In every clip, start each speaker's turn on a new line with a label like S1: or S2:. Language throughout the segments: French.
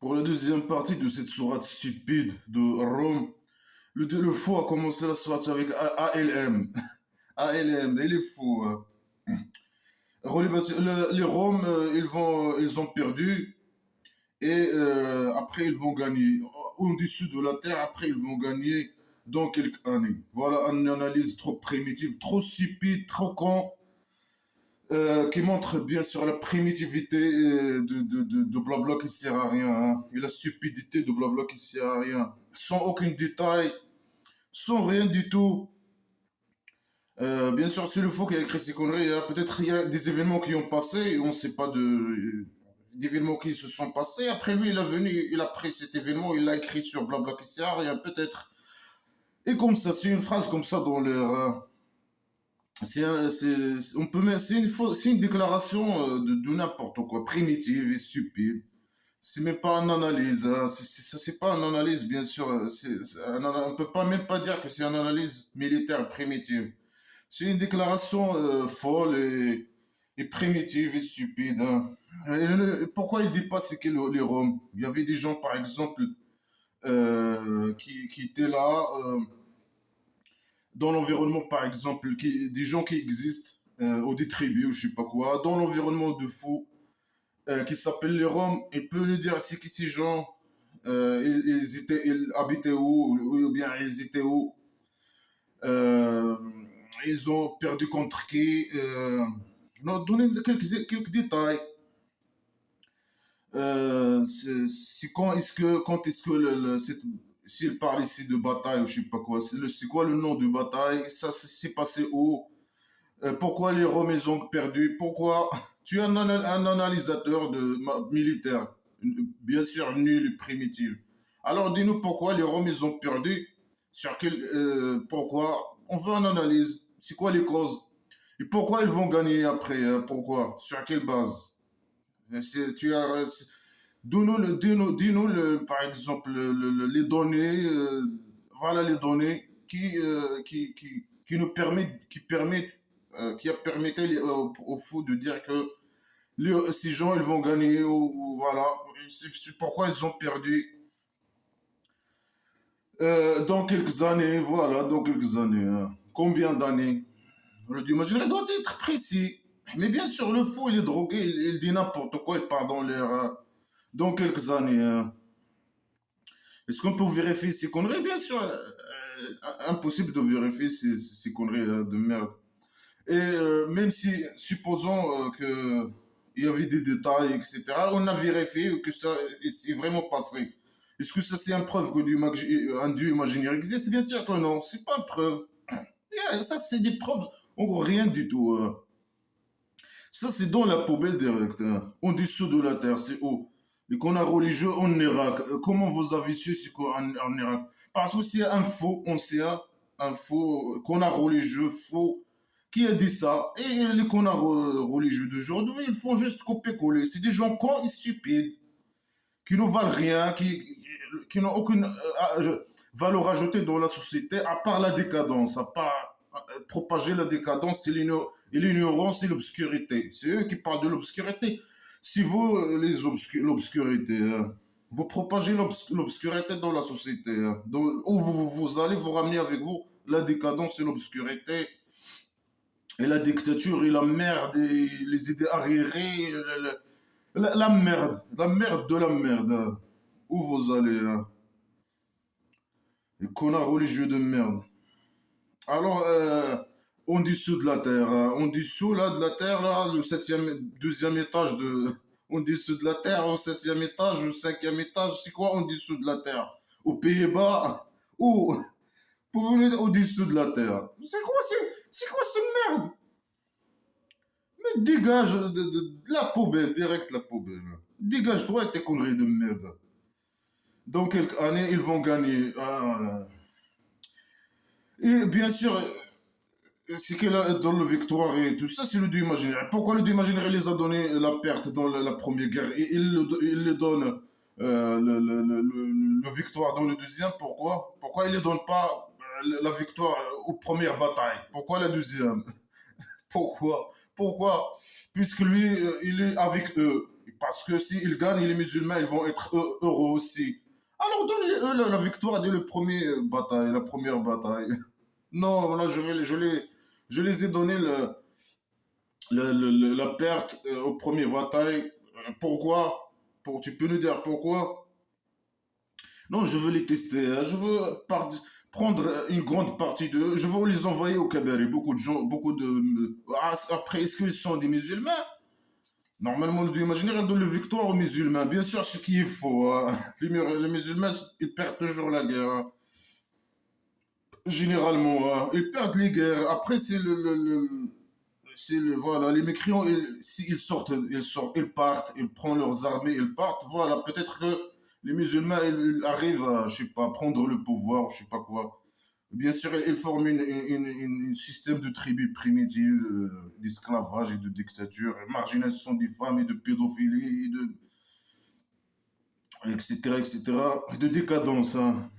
S1: Pour la deuxième partie de cette sourate stupide de Rome, le fou a commencé la sourate avec ALM. ALM, il est fou. Hein. Les Roms, ils ont perdu et après ils vont gagner. Au-dessus de la terre, après ils vont gagner dans quelques années. Voilà une analyse trop primitive, trop stupide, trop con, qui montre bien sûr la primitivité de Blabla qui sert à rien, hein, et la stupidité de Blabla qui sert à rien, sans aucun détail, sans rien du tout. Bien sûr, c'est le faux qui a écrit ces conneries. Peut-être il y a des événements qui ont passé, et on ne sait pas d'événements qui se sont passés. Après lui, il est venu, il a pris cet événement, il l'a écrit sur Blabla qui sert à rien, peut-être. Et comme ça, c'est une phrase comme ça dans l'air. Hein. On peut c'est une déclaration de n'importe quoi, primitive et stupide. C'est même pas une analyse, hein. C'est pas une analyse, bien sûr. On peut pas même pas dire que c'est une analyse militaire primitive. C'est une déclaration folle et primitive et stupide. Hein. Pourquoi il dit pas c'est que les Roms? Il y avait des gens, par exemple, qui étaient là. Dans l'environnement, par exemple, des gens qui existent, ou des tribus, ou je sais pas quoi, dans l'environnement de fous, qui s'appellent les Roms, et peut nous dire c'est qui ces gens, ils habitaient où, ou bien ils étaient où, euh, ils ont perdu contre qui, non, donnez quelques détails. C'est quand est-ce que s'il parle ici de bataille ou je sais pas quoi, c'est quoi le nom de bataille, ça s'est passé où, pourquoi les Roms ils ont perdu, pourquoi tu es un analysateur militaire, bien sûr nul et primitif. Alors dis-nous pourquoi les Roms ils ont perdu, pourquoi, on veut une analyse, c'est quoi les causes, et pourquoi ils vont gagner après, pourquoi, sur quelle base. Tu as, par exemple, les données, voilà les données qui nous permettent, qui a permetté aux fous de dire que ces gens, ils vont gagner, ou voilà, c'est pourquoi ils ont perdu. Dans quelques années, voilà, dans quelques années. Hein. Combien d'années? Le Dieu imaginaire doit être précis. Mais bien sûr, le fou, il est drogué, il dit n'importe quoi, il part dans l'air. Hein. Dans quelques années. Hein. Est-ce qu'on peut vérifier ces conneries? Bien sûr, impossible de vérifier ces conneries de merde. Et même si, supposons que il y avait des détails, etc., on a vérifié que ça s'est vraiment passé. Est-ce que ça c'est une preuve que un dieu imaginaire existe? Bien sûr que non, c'est pas une preuve. Yeah, ça c'est des preuves, en gros, rien du tout. Ça c'est dans la poubelle direct, hein. En dessous de la terre, c'est où? Et qu'on a religieux en Irak. Comment vous avez su c'est en Irak? Parce que c'est un faux ancien, un faux, qu'on a religieux faux, qui a dit ça. Et les qu'on a religieux d'aujourd'hui, ils font juste copier-coller. C'est des gens cons et stupides, qui ne valent rien, qui n'ont aucune valeur ajoutée dans la société, à part la décadence, à part propager la décadence et l'ignorance et l'obscurité. C'est eux qui parlent de l'obscurité. Si vous, l'obscurité, hein, vous propagez l'obscurité dans la société, hein, où vous allez vous ramener avec vous la décadence et l'obscurité, et la dictature, et la merde, et les idées arriérées, la merde de la merde. Hein. Où vous allez, hein. Les connards religieux de merde. Alors, en dessous de la terre, hein, en dessous là, de la terre, là, le deuxième étage de. En dessous de la terre, au septième étage, au cinquième étage, c'est quoi en dessous de la terre? Aux Pays-Bas? Où? Pour venir au dessous de la terre. C'est quoi cette merde? Mais dégage de la poubelle, direct la poubelle. Dégage-toi avec tes conneries de merde. Dans quelques années, ils vont gagner. Ah. Et bien sûr, c'est que dans le victoire et tout ça, c'est le dieu imaginaire. Pourquoi le dieu imaginaire les a donné la perte dans la première guerre et il le donne le victoire dans le deuxième? Pourquoi il ne donne pas la victoire aux premières batailles? Pourquoi la deuxième? Pourquoi? Puisque lui, il est avec eux. Parce que s'ils gagnent, les musulmans, ils vont être heureux aussi. Alors donne-les eux la victoire dès le premier bataille, la première bataille. Non, là, je les ai donné la perte au premier bataille. Pourquoi? Tu peux nous dire pourquoi? Non, je veux les tester, hein. Je veux prendre une grande partie d'eux. Je veux les envoyer au Kabari. Beaucoup de gens, beaucoup de... Après, est-ce qu'ils sont des musulmans? Normalement, le Dieu imaginaire donne la victoire aux musulmans. Bien sûr, ce qui est faux, hein. Les musulmans, ils perdent toujours la guerre, hein. Généralement, hein. Ils perdent les guerres. Après, voilà, les mécréants, s'ils sortent, ils partent, ils prennent leurs armées, ils partent. Voilà, peut-être que les musulmans, ils arrivent à, je sais pas, prendre le pouvoir, je sais pas quoi. Bien sûr, ils forment un système de tribus primitives, d'esclavage et de dictature, marginalisation des femmes et de pédophilie, etc., etc., de décadence, hein.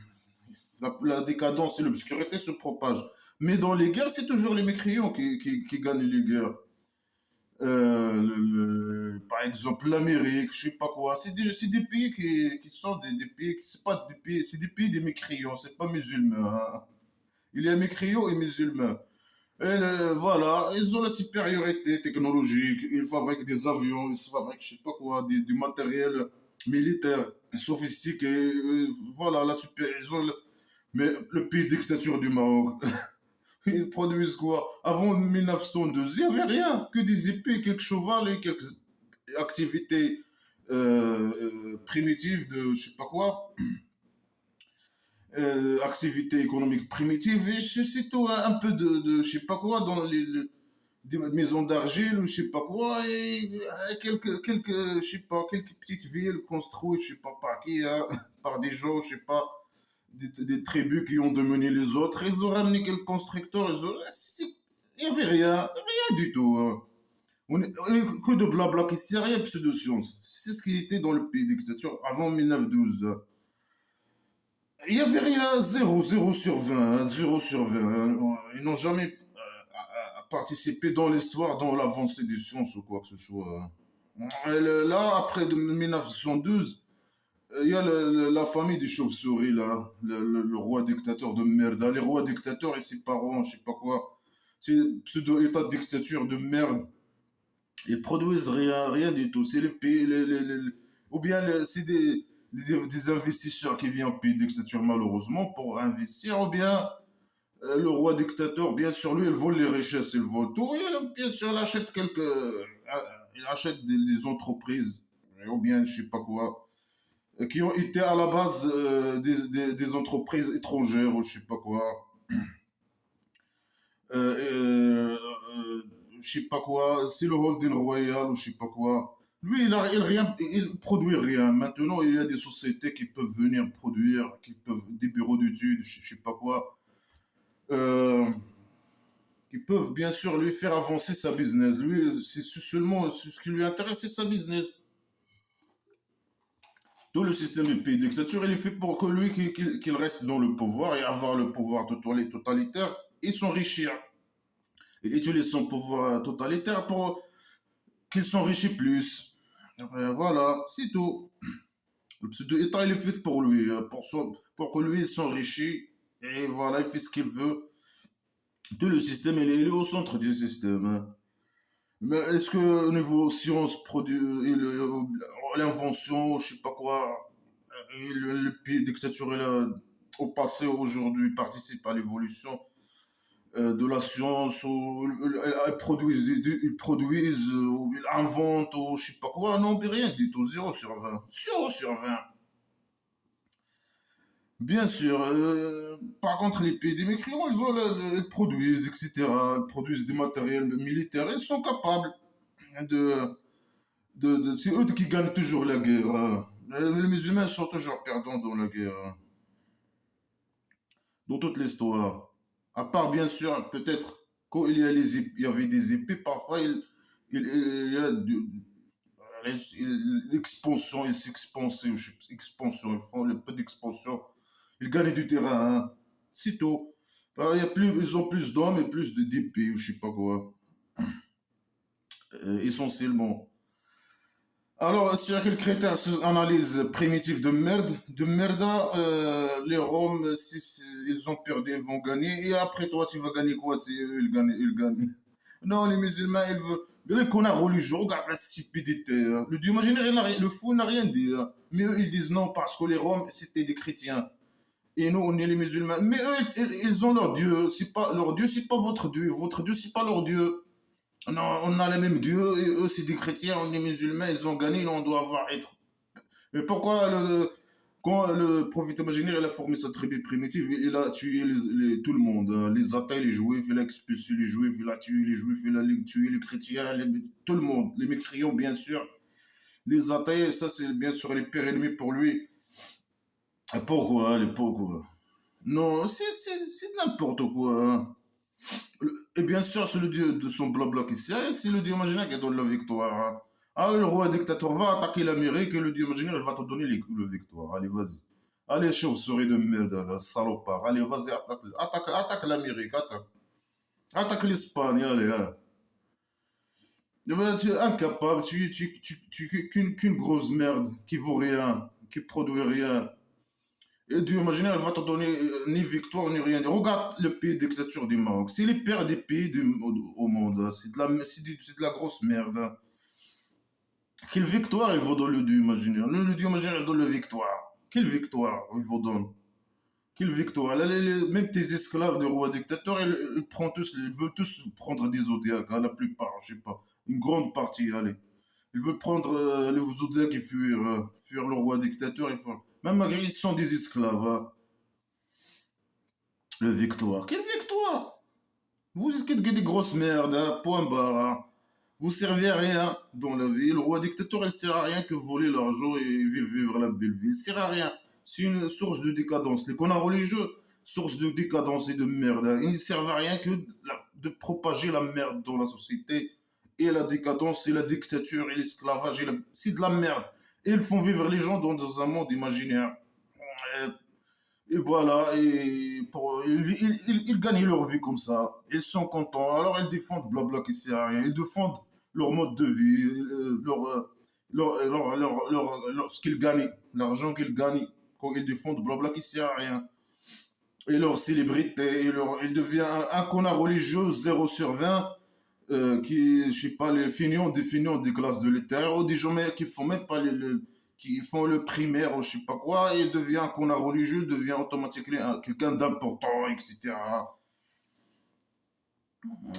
S1: La décadence et l'obscurité se propagent. Mais dans les guerres, c'est toujours les mécréants qui gagnent les guerres. Par exemple, l'Amérique, je sais pas quoi. C'est des pays qui sont des pays, c'est pas des pays, c'est des pays des mécréants, c'est pas musulmans, hein. Il y a mécréants et musulmans. Voilà, ils ont la supériorité technologique, ils fabriquent des avions, ils fabriquent je sais pas quoi, du matériel militaire sophistiqué. Voilà, ils ont mais le pays dictature du Maroc, ils produisent quoi? Avant 1912, il n'y avait rien, que des épées, quelques chevals et quelques activités primitives de je sais pas quoi, activités économiques primitives, et c'est tout, hein, un peu de je sais pas quoi dans des maisons d'argile ou je sais pas quoi, et quelques, je sais pas, quelques petites villes construites, je sais pas par qui, hein, par des gens, je sais pas, des tribus qui ont dominé les autres. Ils ont ramené quelques constructeurs. Il n'y avait rien, rien du tout, hein. Que de blabla qui sert à rien, pseudo-science. C'est ce qui était dans le pays dictature avant 1912. Il n'y avait rien, zéro sur 20, hein, 0 sur 20, hein. Ils n'ont jamais participé dans l'histoire, dans l'avancée des sciences ou quoi que ce soit, hein. Là, après 1912, il y a la famille des chauves-souris, là, le roi dictateur de merde, hein. Les rois dictateurs et ses parents, je sais pas quoi. C'est pseudo-état de dictature de merde. Ils produisent rien, rien du tout. C'est les pays, ou bien c'est des investisseurs qui viennent au pays dictature malheureusement pour investir, ou bien le roi dictateur, bien sûr, lui, il vole les richesses, il vole tout, et bien sûr, il achète des entreprises, ou bien je sais pas quoi, qui ont été à la base des entreprises étrangères, ou je sais pas quoi. Je sais pas quoi, c'est le holding royal ou je sais pas quoi. Lui, il produit rien. Maintenant, il y a des sociétés qui peuvent venir produire, des bureaux d'études, je sais pas quoi, euh, qui peuvent bien sûr lui faire avancer sa business. Lui, c'est seulement ce qui lui intéresse, c'est sa business. Tout le système du pays dictature, il est fait pour que lui, qu'il reste dans le pouvoir et avoir le pouvoir totalitaire et s'enrichir. Il utilise son pouvoir totalitaire pour qu'il s'enrichisse plus. Voilà, c'est tout. Le pseudo-État, il est fait pour lui, pour que lui s'enrichisse. Et voilà, il fait ce qu'il veut. Tout le système, il est au centre du système, hein. Mais est-ce que au niveau science, l'invention, je sais pas quoi, le pays dictatorial au passé, aujourd'hui, participe à l'évolution de la science, ou ils produisent, ou ils inventent, ou je sais pas quoi. Non, mais rien du tout, 0 sur 20. 0 sur 20. Bien sûr. Par contre, les pays des mécréants, ils produisent, etc. Ils produisent des matériels militaires. Ils sont capables de, c'est eux qui gagnent toujours la guerre, hein. Les musulmans sont toujours perdants dans la guerre, hein, dans toute l'histoire. À part, bien sûr, peut-être, quand il y avait des épées, parfois, il y a l'expansion, ils s'expansaient, expansion, ils font le peu d'expansion, ils gagnent du terrain, hein. C'est tout. Ils ont plus d'hommes et plus d'épées, ou je sais pas quoi, essentiellement. Alors, sur quel critère c'est analyse primitive de merde, de merda, les Roms, ils ont perdu, ils vont gagner. Et après, toi, tu vas gagner quoi si eux, ils gagnent? Non, les musulmans, ils veulent. Les connards religieux, regarde la stupidité, hein. Le Dieu imaginaire, le fou n'a rien dit, hein. Mais eux, ils disent non parce que les Roms, c'était des chrétiens. Et nous, on est les musulmans. Mais eux, ils ont leur Dieu. C'est pas, leur Dieu, c'est pas votre Dieu. Votre Dieu, c'est pas leur Dieu. Non, on a les mêmes dieux, et eux c'est des chrétiens, on est musulmans, ils ont gagné, on doit avoir être. Mais pourquoi quand le prophète imaginaire il a formé sa tribu primitive, il a tué tout le monde, hein, les athées, les juifs, il a expulsé les juifs, il a tué les juifs, il a tué les chrétiens, tout le monde, les mécréants bien sûr, les athées, ça c'est bien sûr les pires ennemis pour lui. Et pourquoi, les pourquoi? Non, c'est n'importe quoi, hein. Et bien sûr, c'est le dieu de son blabla qui sait, c'est le dieu imaginaire qui donne la victoire, hein. Ah, le roi dictateur va attaquer l'Amérique et le dieu imaginaire il va te donner la victoire. Allez, vas-y. Allez, chauve-souris de merde, là, salopard. Allez, vas-y, attaque l'Amérique, attaque. Attaque l'Espagne, allez, hein. Eh ben, tu es incapable, qu'une grosse merde qui vaut rien, qui produit rien. Et Dieu imaginaire, elle va te donner ni victoire ni rien. Regarde le pays dictature du Maroc. C'est les pires des pays au monde, hein. C'est de la grosse merde, hein. Quelle victoire il vous donne le Dieu imaginaire? Le Dieu imaginaire, il donne la victoire. Quelle victoire il vous donne? Quelle victoire? Là, même tes esclaves de roi dictateur, ils veulent tous prendre des zodiacs, hein, la plupart, je sais pas. Une grande partie, allez. Ils veulent prendre les zodiacs et fuir le roi dictateur. Même malgré ils sont des esclaves, hein. Le victoire. Quelle victoire? Vous êtes que des grosses merdes, hein, point barre, hein. Vous servez à rien dans la vie. Le roi dictateur, il sert à rien que voler l'argent et vivre la belle vie. Il sert à rien. C'est une source de décadence. Les connards religieux, source de décadence et de merde, hein. Ils ne servent à rien que de propager la merde dans la société. Et la décadence, et la dictature, et l'esclavage, c'est de la merde. Et ils font vivre les gens dans un monde imaginaire. Et voilà, ils gagnent leur vie comme ça. Ils sont contents. Alors ils défendent blabla qui sert à rien. Ils défendent leur mode de vie, ce qu'ils gagnent, l'argent qu'ils gagnent quand ils défendent blabla qui sert à rien. Et leur célébrité, il devient un connard religieux 0/20 qui, je sais pas, les feignants des classes de littéraire, ou des gens qui font même pas qui font le primaire ou je sais pas quoi, et devient un connard religieux, devient automatiquement quelqu'un d'important, etc.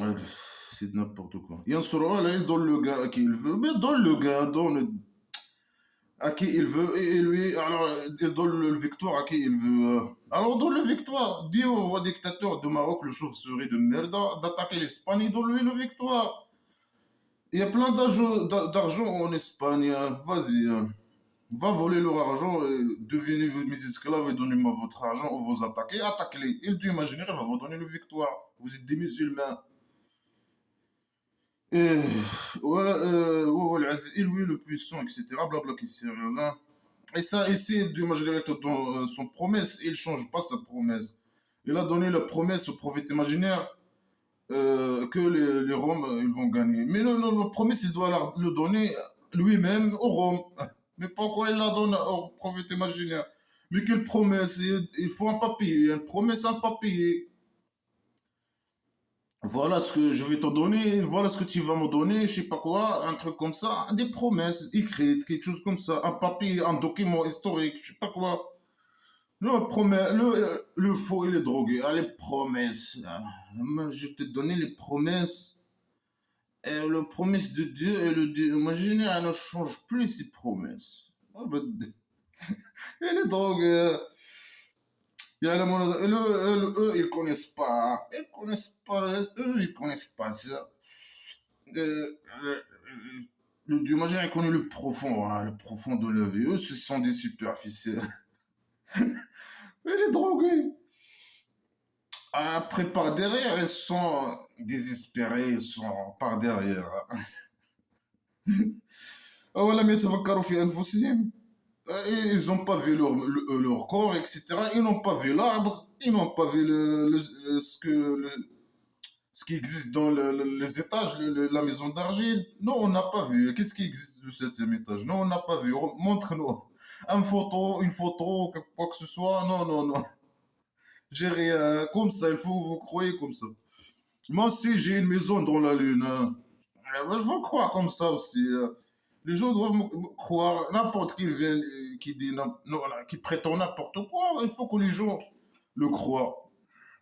S1: Ouais, c'est n'importe quoi. Et en ce moment, là, il donne le gars à qui il veut, mais donne le gars, à qui il veut, et lui, alors, il donne le victoire à qui il veut. Alors, donne le victoire. Dis au roi dictateur de Maroc, le chauve-souris de merde, d'attaquer l'Espagne, il donne lui le victoire. Il y a plein d'argent en Espagne, hein. Vas-y, hein. Va voler leur argent, et devenez mes esclaves et donnez-moi votre argent ou vous attaquez, attaquez-les. Et le Dieu imaginaire va vous donner la victoire. Vous êtes des musulmans. Et ouais, ouais, il lui le puissant, etc. Blabla qui sert là. Et ça, ici, Dieu imaginaire te donne son promesse, il ne change pas sa promesse. Il a donné la promesse au prophète imaginaire que les Roms ils vont gagner. Mais le promesse, il doit le donner lui-même aux Roms. Mais pourquoi il la donne au prophète imaginaire? Mais quelle promesse? Il faut un papier, une promesse, un papier. Voilà ce que je vais te donner, voilà ce que tu vas me donner, je sais pas quoi, un truc comme ça, des promesses écrites, quelque chose comme ça, un papier, un document historique, je sais pas quoi. Le faux et les drogués, ah, les promesses. Ah, moi, je te donnais les promesses. Et le promesse de Dieu et le Dieu imaginaire elle ne change plus ses promesses. Ah, bah, et les drogués, il y a la monnaie. Eux, ils connaissent pas. Ils connaissent pas. Eux, ils connaissent pas ça. Le Dieu imaginaire il connaît le profond de la vie. Eux, ce sont des superficiels. Et les drogués. Après, par derrière, ils sont désespérés, ils sont par derrière. أولم يتفكروا في أنفسهم. Ils n'ont pas vu leur corps, etc. Ils n'ont pas vu l'arbre, ils n'ont pas vu ce qui existe dans les étages, la maison d'argile. Non, on n'a pas vu. Qu'est-ce qui existe du septième étage? Non, on n'a pas vu. Montre-nous une photo, quoi que ce soit. Non, non, non. J'ai rien. Comme ça, il faut vous croyez comme ça. Moi aussi, j'ai une maison dans la lune, hein. Il faut croire comme ça aussi, hein. Les gens doivent croire. N'importe qui vient, qui dit, non, qui prétend n'importe quoi. Il faut que les gens le croient.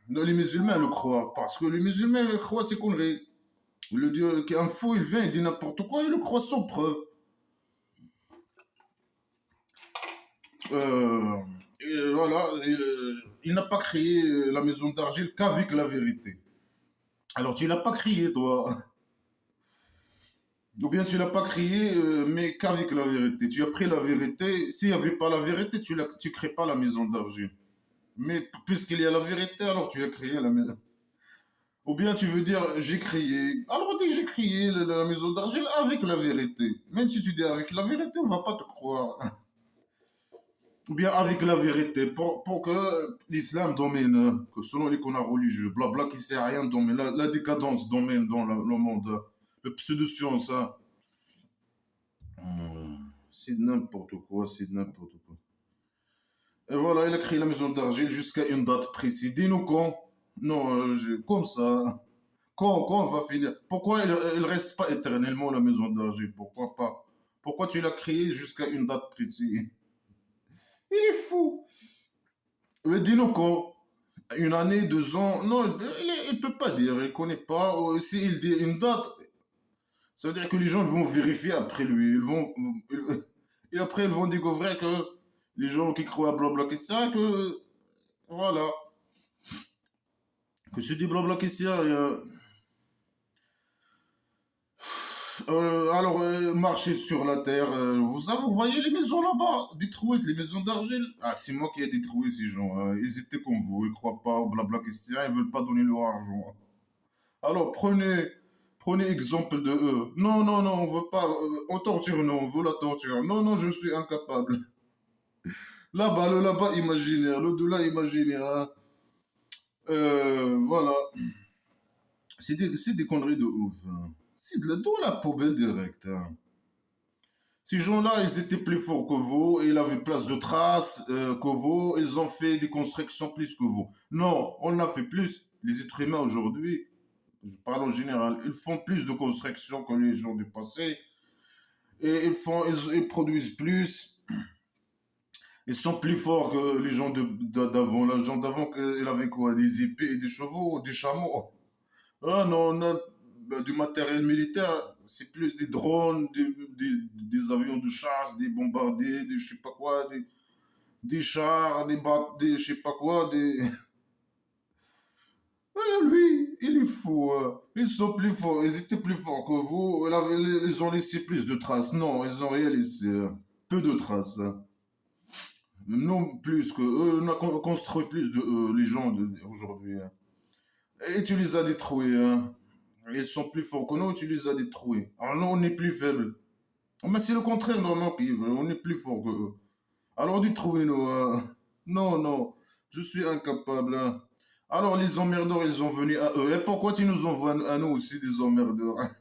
S1: Non, les musulmans le croient. Parce que les musulmans croient ces conneries. Le Dieu, qu'un fou, il vient, il dit n'importe quoi, il le croit sans preuve. Euh, et voilà, il n'a pas créé la maison d'argile qu'avec la vérité. Alors tu l'as pas crié, toi. Ou bien tu l'as pas crié, mais qu'avec la vérité. Tu as pris la vérité. S'il n'y avait pas la vérité, tu crées pas la maison d'argile. Mais puisqu'il y a la vérité, alors tu as créé la maison. Ou bien tu veux dire j'ai crié. Alors dis j'ai crié la maison d'argile avec la vérité. Même si tu dis avec la vérité, on va pas te croire. Ou bien avec la vérité, pour que l'islam domine, que selon les connards religieux, blabla qui sert à rien domine, la décadence domine dans le monde, le pseudo-science, hein. C'est n'importe quoi, c'est n'importe quoi. Et voilà, il a créé la maison d'argile jusqu'à une date précise. Dis-nous quand. Non, comme ça. Quand on va finir? Pourquoi il reste pas éternellement la maison d'argile? Pourquoi pas? Pourquoi tu l'as créé jusqu'à une date précise? Il est fou. Mais dis-nous quand. Une année, 2 ans. Non, il peut pas dire. Il connaît pas. S'il dit une date, ça veut dire que les gens vont vérifier après lui. Et après, ils vont découvrir que les gens qui croient à Blabla Kessia, que voilà, que c'est du Blabla Kessia. Alors, marcher sur la terre, vous voyez les maisons là-bas, détruites, les maisons d'argile. Ah, c'est moi qui ai détruit ces gens, hein. Ils étaient comme vous, ils croient pas au Blabla Kessia, ils veulent pas donner leur argent. Alors, prenez exemple de eux. Non, non, non, on veut pas, on torture, non, on veut la torture. Non, non, je suis incapable. Là-bas, le là-bas imaginaire, le de là imaginaire, hein. Voilà. C'est des conneries de ouf, hein. C'est dans la poubelle direct, hein. Ces gens-là, ils étaient plus forts que vous, ils avaient plus de traces que vous, ils ont fait des constructions plus que vous. Non, on a fait plus. Les êtres humains aujourd'hui, je parle en général, ils font plus de constructions que les gens du passé, et ils produisent plus. Ils sont plus forts que les gens d'avant. Les gens d'avant, ils avaient quoi? Des épées et des chevaux, des chameaux. Ah non, on a du matériel militaire. C'est plus des drones, des avions de chasse, des bombardiers, des je sais pas quoi, des chars, des je sais pas quoi, des... Ah, lui, il est fou, hein. Ils sont plus forts, ils étaient plus forts que vous. Ils ont laissé plus de traces. Non, ils ont rien laissé, hein. Peu de traces, hein. Non plus que eux, on a construit plus de les gens aujourd'hui, hein. Et tu les as détruits, hein. Ils sont plus forts que nous, tu les as détruits. Alors nous, on est plus faibles. Mais c'est le contraire normalement qu'ils veulent, on est plus forts que eux. Alors détruisez-nous, hein. Non, non, je suis incapable, hein. Alors les emmerdeurs, ils ont venu à eux. Et pourquoi tu nous envoies à nous aussi des emmerdeurs, hein?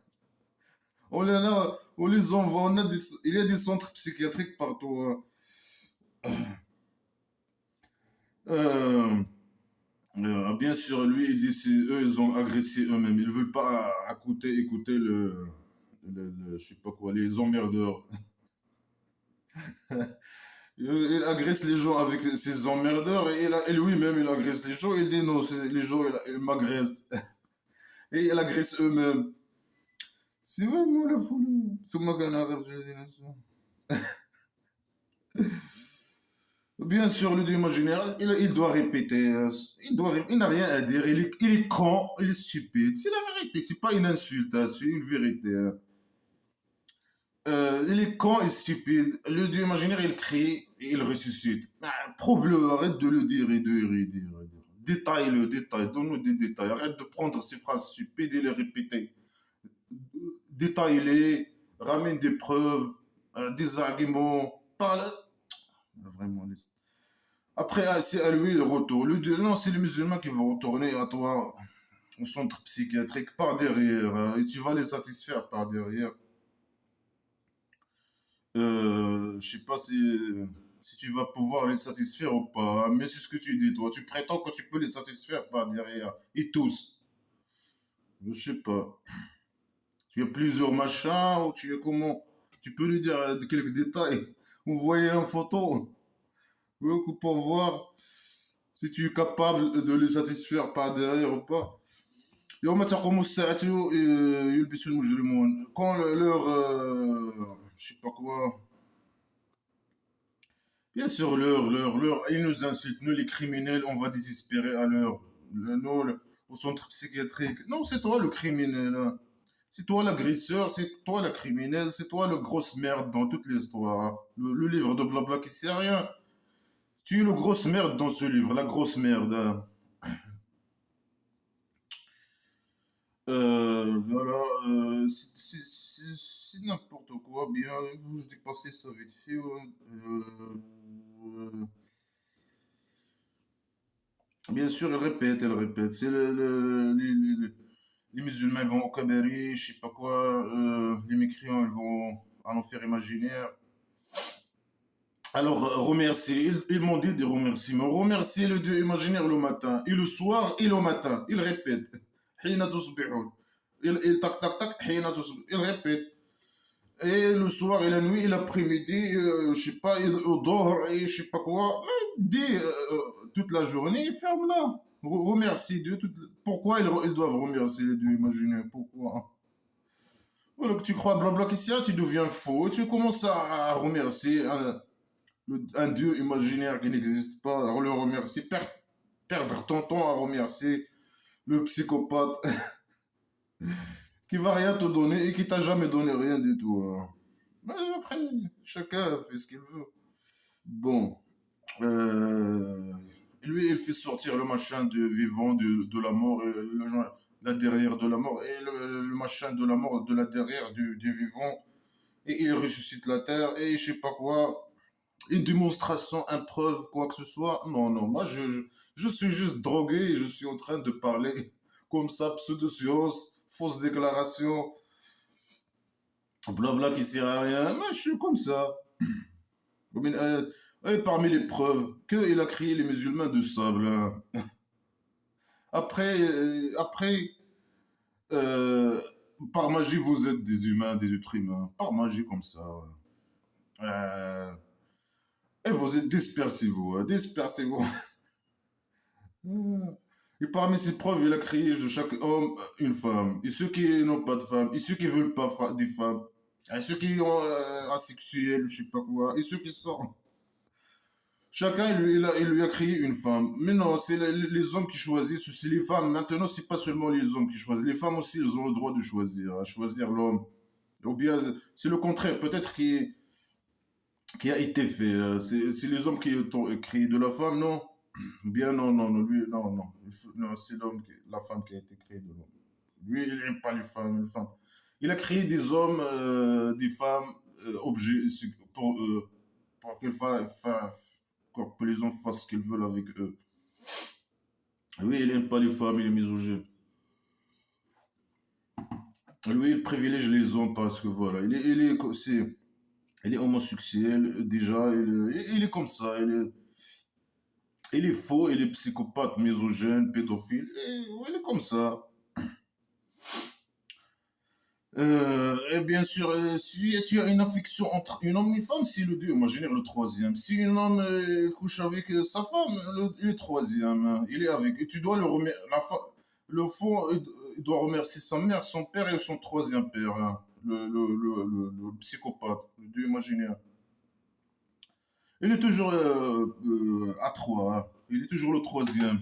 S1: On les envoie, il y a des centres psychiatriques partout, hein. Euh, bien sûr, lui, il dit eux, ils ont agressé eux-mêmes. Ils veulent pas écouter je sais pas quoi, les emmerdeurs. Il agresse les gens avec ses emmerdeurs et lui-même, il agresse les gens. Il dit non, les gens, ils m'agressent. Et il agresse eux-mêmes. C'est vraiment la folie. Bien sûr, le dieu imaginaire, il doit répéter. Il n'a rien à dire. Il est con, il est stupide. C'est la vérité. C'est pas une insulte, hein, c'est une vérité, hein. Il est con et stupide. Le dieu imaginaire, il crie et il ressuscite. Ah, prouve-le, arrête de le dire et de le dire. Détaille-le, donne-nous des détails. Arrête de prendre ces phrases stupides et les répéter. Détaille-les, ramène des preuves, des arguments. Parle. Vraiment, après, c'est à lui le retour. Non, c'est les musulmans qui vont retourner à toi. au centre psychiatrique par derrière et tu vas les satisfaire par derrière. Je sais pas si tu vas pouvoir les satisfaire ou pas, hein, mais c'est ce que tu dis, toi. Tu prétends que tu peux les satisfaire par derrière. Et tous. Je sais pas. Tu as plusieurs machins ou tu es comment? Tu peux lui dire quelques détails. Vous voyez en photo pour voir si tu es capable de les satisfaire par derrière ou pas. يوم تقوم الساعة يلبس المجرمون quand leur je sais pas quoi. Bien sûr, ils nous insultent, nous les criminels, on va désespérer à nous, au centre psychiatrique. Non, c'est toi le criminel, hein. C'est toi l'agresseur, c'est toi la criminelle, c'est toi le grosse merde dans toute l'histoire, hein. Le livre de blabla qui sert à rien. Tu es le grosse merde dans ce livre, la grosse merde, hein. Voilà, c'est n'importe quoi, bien, je dépassais ça vite fait, ouais. Euh, Bien sûr, elle répète, elle répète. C'est les musulmans ils vont au Kabari, je sais pas quoi, les mécréants ils vont à l'enfer imaginaire. Alors, remercier, ils m'ont dit des remerciements. Remercier le Dieu imaginaire le matin, et le soir, et le matin. Il répète. حين تصبحون. Tac, tac, tac, حين تصبحون. Il répète. Et le soir et la nuit et l'après-midi, je sais pas, au dehors et je sais pas quoi. Mais dis toute la journée, ferme-la. Remercie Dieu. Pourquoi ils doivent remercier Dieu, imaginez, pourquoi? Voilà que tu crois blabla Christian, tu deviens faux, tu commences à remercier un Dieu imaginaire qui n'existe pas, à le remercier, perdre ton temps à remercier le psychopathe qui va rien te donner et qui t'a jamais donné rien du tout, hein. Mais après, chacun fait ce qu'il veut. Bon, euh, lui, il fait sortir le machin de vivant de la mort, et la derrière de la mort, et le machin de la mort de la derrière du vivant, et il ressuscite la terre, et je sais pas quoi, une démonstration, une preuve, quoi que ce soit. Non, non, moi, je suis juste drogué, et je suis en train de parler comme ça, pseudo-science, fausse déclaration, blabla qui sert à rien. Mais je suis comme ça. Et parmi les preuves qu'il a créé les musulmans de sable, hein. Après, euh, par magie, vous êtes des humains, des êtres humains. Par magie comme ça, ouais. Et vous êtes dispersez-vous, hein, dispersez-vous. Et parmi ces preuves, il a créé de chaque homme une femme. Et ceux qui n'ont pas de femme, et ceux qui veulent pas des femmes, et ceux qui ont asexuels, je sais pas quoi, et ceux qui sont. Chacun, il lui a créé une femme. Mais non, c'est les hommes qui choisissent, c'est les femmes. Maintenant, c'est pas seulement les hommes qui choisissent. Les femmes aussi, elles ont le droit de choisir, à choisir l'homme. Ou bien, c'est le contraire, peut-être qui a été fait. C'est les hommes qui ont créé de la femme, non? Bien, non, non, non, lui, non, non. Non, c'est la femme qui a été créée de l'homme. Lui, il n'aime pas les femmes. Il a créé des hommes, des femmes, objets, pour, euh, pour que les hommes fassent ce qu'ils veulent avec eux. Lui, il n'aime pas les femmes, il est misogyne. Lui, il privilège les hommes parce que voilà, il est homosexuel déjà, il est comme ça, il est faux, il est psychopathe, misogyne, pédophile, il est comme ça. Et bien sûr, si tu as une affection entre un homme et une femme, c'est le deux, imaginaire le troisième. Si un homme couche avec sa femme, le troisième, hein, il est avec. Et tu dois le remercier. Le fond, il doit remercier sa mère, son père et son troisième père, hein, le psychopathe, le deux imaginaire. Il est toujours à trois, hein. Il est toujours le troisième.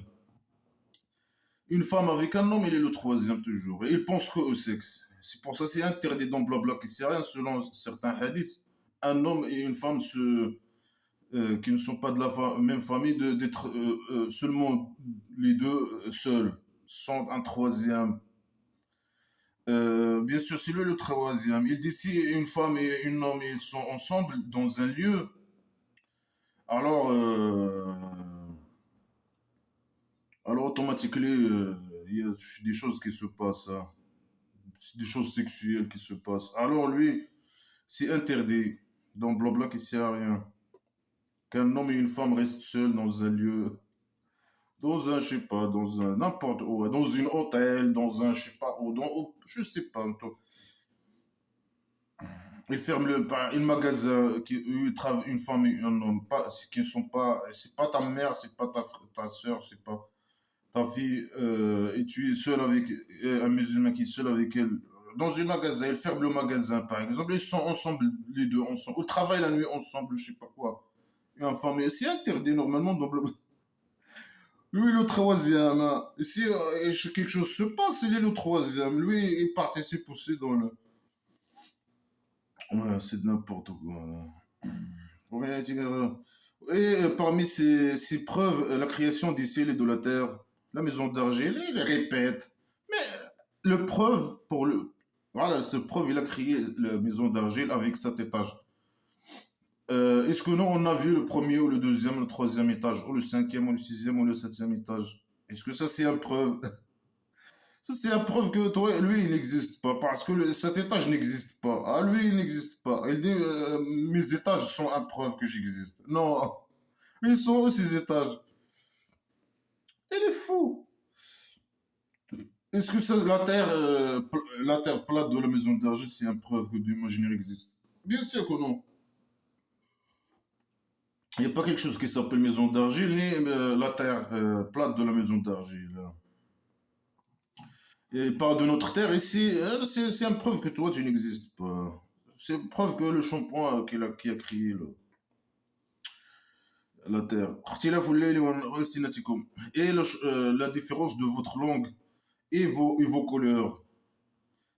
S1: Une femme avec un homme, il est le troisième toujours. Et il pense qu'au sexe. C'est pour ça que c'est interdit dans Blabla qui sait rien selon certains hadiths. Un homme et une femme qui ne sont pas de la même famille, d'être seulement les deux seuls, sans un troisième. Bien sûr, c'est lui le troisième. Il dit si une femme et un homme ils sont ensemble dans un lieu, alors, alors automatiquement, il y a des choses qui se passent, hein. C'est des choses sexuelles qui se passent. Alors lui, c'est interdit dans Blabla qui sert à rien. Qu'un homme et une femme restent seuls dans un lieu, dans un, je sais pas, dans un, n'importe où, dans une hôtel, dans un, je sais pas où, je sais pas. Il ferme le magasin, il travaille une femme et un homme, pas, qui ne sont pas, c'est pas ta mère, c'est pas ta soeur, c'est pas ta fille, et tu es seul avec un musulman qui est seul avec elle. Dans un magasin, il ferme le magasin, par exemple, ils sont ensemble, les deux ensemble, ou travaillent la nuit ensemble, je sais pas quoi. Et enfin, mais c'est interdit normalement. Lui, le troisième, hein. Si quelque chose se passe, il est le troisième. Lui, il participe aussi dans le. Ouais, c'est n'importe quoi. Ouais, et parmi ces preuves, la création des ciels et de la terre, la maison d'argile, il les répète. Mais le preuve, pour le. Voilà, ce preuve, il a créé la maison d'argile avec 7 étages. Est-ce que nous, on a vu le premier ou le deuxième, le troisième étage, ou le cinquième, ou le sixième, ou le septième étage? Est-ce que ça, c'est une preuve? Ça, c'est une preuve que toi, lui, il n'existe pas, parce que cet étage n'existe pas. Ah, lui, il n'existe pas. Il dit, mes étages sont une preuve que j'existe. Non, ils sont aussi ces étages. Il est fou. Est-ce que ça, la terre plate de la maison d'argile, c'est une preuve que l'imaginaire existe? Bien sûr que non. Il n'y a pas quelque chose qui s'appelle maison d'argile, ni la terre plate de la maison d'argile. Et pas de notre terre ici, c'est une preuve que toi, tu n'existes pas. C'est une preuve que le shampoing qui a créé la terre. Et la différence de votre langue et vos couleurs.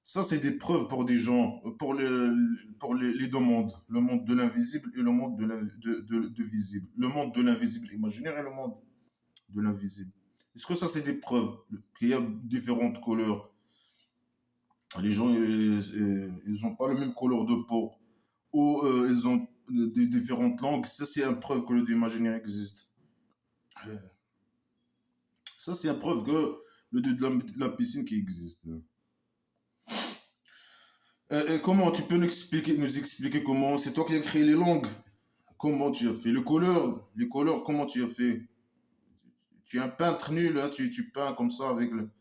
S1: Ça, c'est des preuves pour des gens, pour les deux mondes. Le monde de l'invisible et le monde de visible. Le monde de l'invisible imaginaire et le monde de l'invisible. Est-ce que ça, c'est des preuves qu'il y a différentes couleurs? Les gens, ils n'ont pas le même couleur de peau. Ou ils ont des différentes langues. Ça, c'est une preuve que l'imaginaire existe. Euh, Ça, c'est une preuve que le dieu de la piscine qui existe. Et comment tu peux nous expliquer comment c'est toi qui as créé les langues? Comment tu as fait les couleurs, comment tu as fait? Tu es un peintre nul, hein, tu peins comme ça avec le.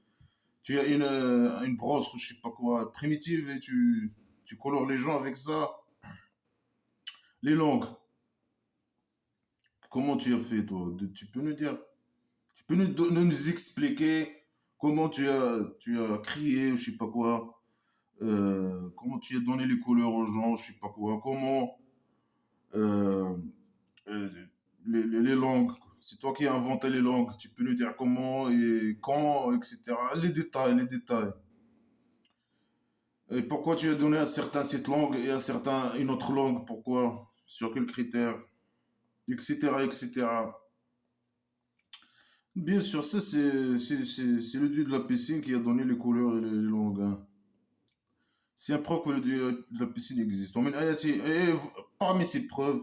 S1: Tu as une brosse, je sais pas quoi, primitive et tu colores les gens avec ça. Les langues, comment tu as fait toi? Tu peux nous dire, tu peux nous expliquer comment tu as crié ou je sais pas quoi, comment tu as donné les couleurs aux gens, je sais pas quoi, comment euh, euh, les langues, c'est toi qui as inventé les langues, tu peux nous dire comment et quand, etc. Les détails, les détails. Et pourquoi tu as donné à certains cette langue et à certains une autre langue, pourquoi? Sur quels critères? Etc. etc. Bien sûr, ça c'est le dieu de la piscine qui a donné les couleurs et les langues, hein. C'est un preuve que le dieu de la piscine existe. Parmi ces preuves,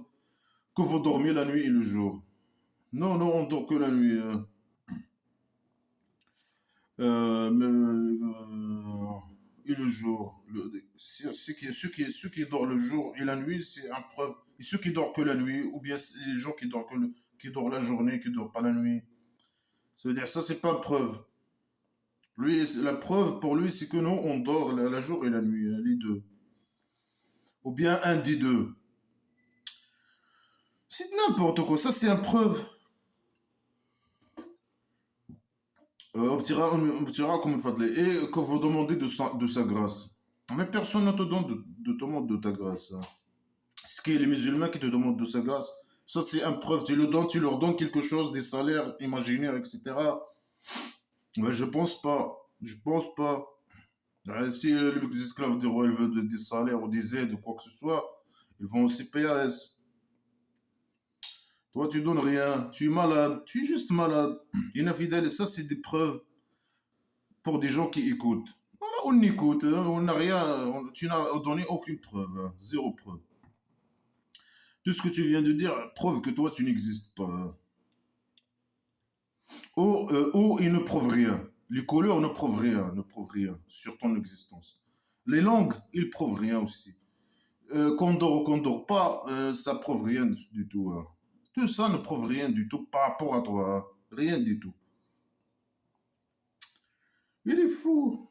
S1: que vous dormiez la nuit et le jour. Non, non, on dort que la nuit, hein. Et le jour. Ceux qui dorment le jour et la nuit, c'est un preuve. Et ceux qui dorment que la nuit, ou bien c'est les gens qui dorment, qui dorment la journée, qui dorment pas la nuit. Ça veut dire, ça, c'est pas une preuve. Lui, la preuve pour lui, c'est que nous, on dort la jour et la nuit, hein, les deux. Ou bien un des deux. C'est n'importe quoi, ça, c'est une preuve. On obtira comme une fadlé. Et que vous demandez de sa grâce. Mais personne ne te donne de te demande de ta grâce, hein. Ce qui est les musulmans qui te demandent de sa grâce, ça c'est une preuve. Tu leur donnes quelque chose, des salaires imaginaires, etc. Mais je pense pas. Je pense pas. Si les esclaves des rois ils veulent des salaires ou des aides ou quoi que ce soit, ils vont aussi payer à l'aise. Toi, tu donnes rien. Tu es malade. Tu es juste malade. Infidèle. Et ça, c'est des preuves pour des gens qui écoutent. Voilà, on écoute, hein, on n'a rien, tu n'as donné aucune preuve, hein, zéro preuve. Tout ce que tu viens de dire prouve que toi tu n'existes pas, hein. Ou il ne prouve rien. Les couleurs ne prouvent rien sur ton existence. Les langues, ils prouvent rien aussi. Qu'on dort ou qu'on dort pas, ça prouve rien du tout, hein. Tout ça ne prouve rien du tout par rapport à toi, hein. Rien du tout. Il est fou.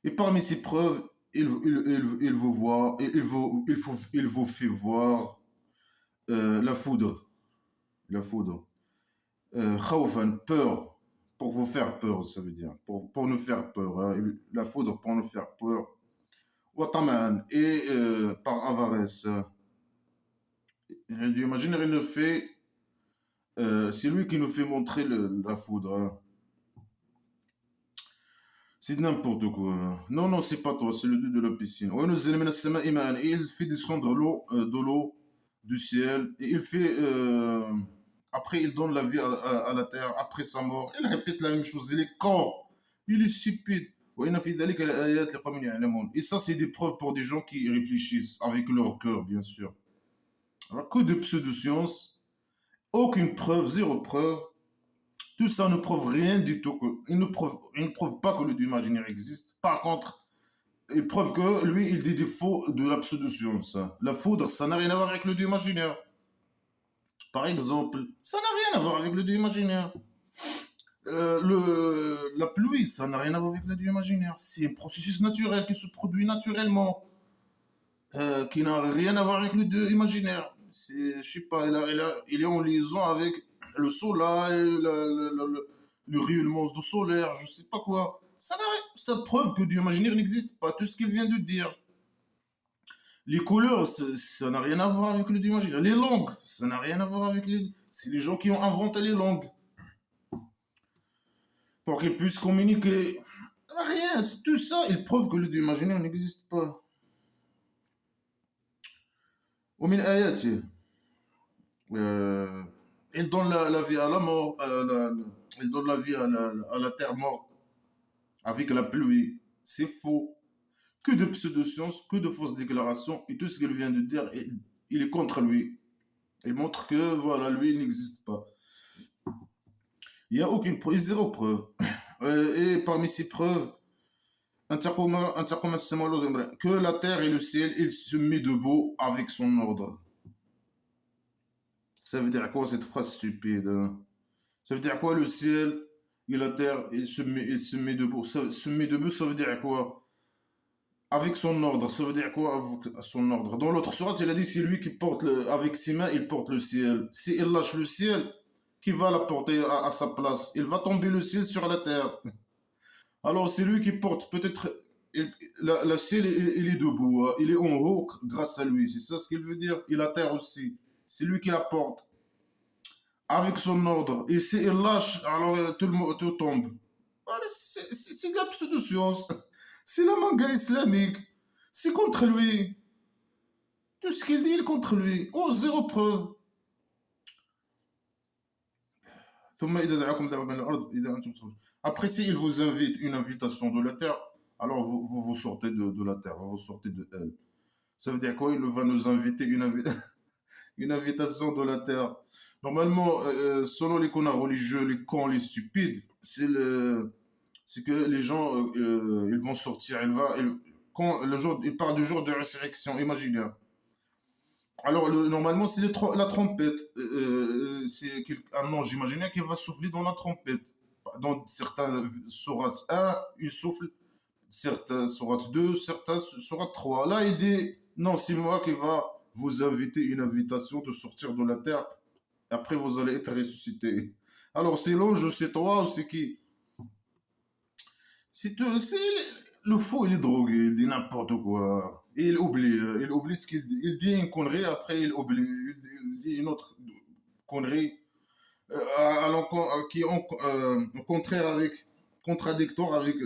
S1: Et parmi ces preuves, il vous voit, il vous fait voir la foudre. La foudre. Khawfan, peur. Pour vous faire peur, ça veut dire. Pour nous faire peur, hein. La foudre pour nous faire peur. Wataman. Et par avarice. Imagine, il nous fait. C'est lui qui nous fait montrer la foudre, hein. C'est n'importe quoi. Non, non, c'est pas toi, c'est le dieu de la piscine. Ouais, nous élimine السماء ماء. Et il fait descendre l'eau du ciel. Et il fait. Après, il donne la vie à la terre. Après sa mort, il répète la même chose. Il est con. Il est stupide. وإن في ذلك لآيات لقوم يعلمون. Et ça, c'est des preuves pour des gens qui réfléchissent avec leur cœur, bien sûr. Alors, que de pseudo-science, aucune preuve, zéro preuve. Tout ça ne prouve rien du tout. Il ne prouve pas que le Dieu imaginaire existe. Par contre, il prouve que lui, il dit des faux de la pseudo-science. La foudre, ça n'a rien à voir avec le Dieu imaginaire. Par exemple, ça n'a rien à voir avec le Dieu imaginaire. La pluie, ça n'a rien à voir avec le Dieu imaginaire. C'est un processus naturel qui se produit naturellement, qui n'a rien à voir avec le Dieu imaginaire. Je sais pas, il est en liaison avec le soleil, le rayonnement du solaire, je sais pas quoi. Ça preuve que Dieu imaginaire n'existe pas, tout ce qu'il vient de dire. Les couleurs, ça n'a rien à voir avec le Dieu imaginaire. Les langues, ça n'a rien à voir avec les. C'est les gens qui ont inventé les langues pour qu'ils puissent communiquer. Rien, c'est tout ça, il prouve que le Dieu imaginaire n'existe pas. ومن آياته euh, il donne la vie à la mort, il donne la vie à la terre morte avec la pluie. C'est faux. Que de pseudo-sciences, que de fausses déclarations, et tout ce qu'il vient de dire, il est contre lui. Il montre que, voilà, lui, il n'existe pas. Il n'y a aucune preuve, zéro preuve. Et parmi ces preuves, que la terre et le ciel, il se met debout avec son ordre. Ça veut dire quoi cette phrase stupide, hein? Ça veut dire quoi le ciel et la terre, il se met debout. Se met debout, ça veut dire quoi? Avec son ordre, ça veut dire quoi avec son ordre? Dans l'autre sourate, il a dit c'est lui qui porte, avec ses mains, il porte le ciel. Si il lâche le ciel, qui va la porter à sa place? Il va tomber le ciel sur la terre. Alors c'est lui qui porte, peut-être, le ciel, il est debout, hein. Il est en haut grâce à lui. C'est ça ce qu'il veut dire. Et la terre aussi. C'est lui qui la porte avec son ordre. Et si il lâche, alors tout tombe. Voilà, c'est de la pseudo-science. C'est la manga islamique. C'est contre lui. Tout ce qu'il dit, il est contre lui. Oh, zéro preuve. Après, s'il vous invite une invitation de la terre, alors vous sortez de la terre, vous sortez de elle. Ça veut dire quoi? Il va nous inviter une invitation de la terre. Normalement, selon les cons religieux, les cons, les stupides, c'est que les gens, ils vont sortir. Quand le jour, il parle du jour de résurrection imaginaire. Alors, normalement, c'est la trompette. C'est un ange imaginaire qui va souffler dans la trompette. Dans certains sourates 1, il souffle. Certains sourates 2, certains sourates 3. Là, il dit, non, c'est moi qui va vous inviter une invitation de sortir de la terre. Après, vous allez être ressuscité. Alors, c'est l'ange, c'est toi ou c'est qui? Le fou, il est drogué, il dit n'importe quoi. Et il oublie ce qu'il dit. Il dit une connerie, après il oublie. Il dit une autre connerie qui est en contraire contradictoire avec,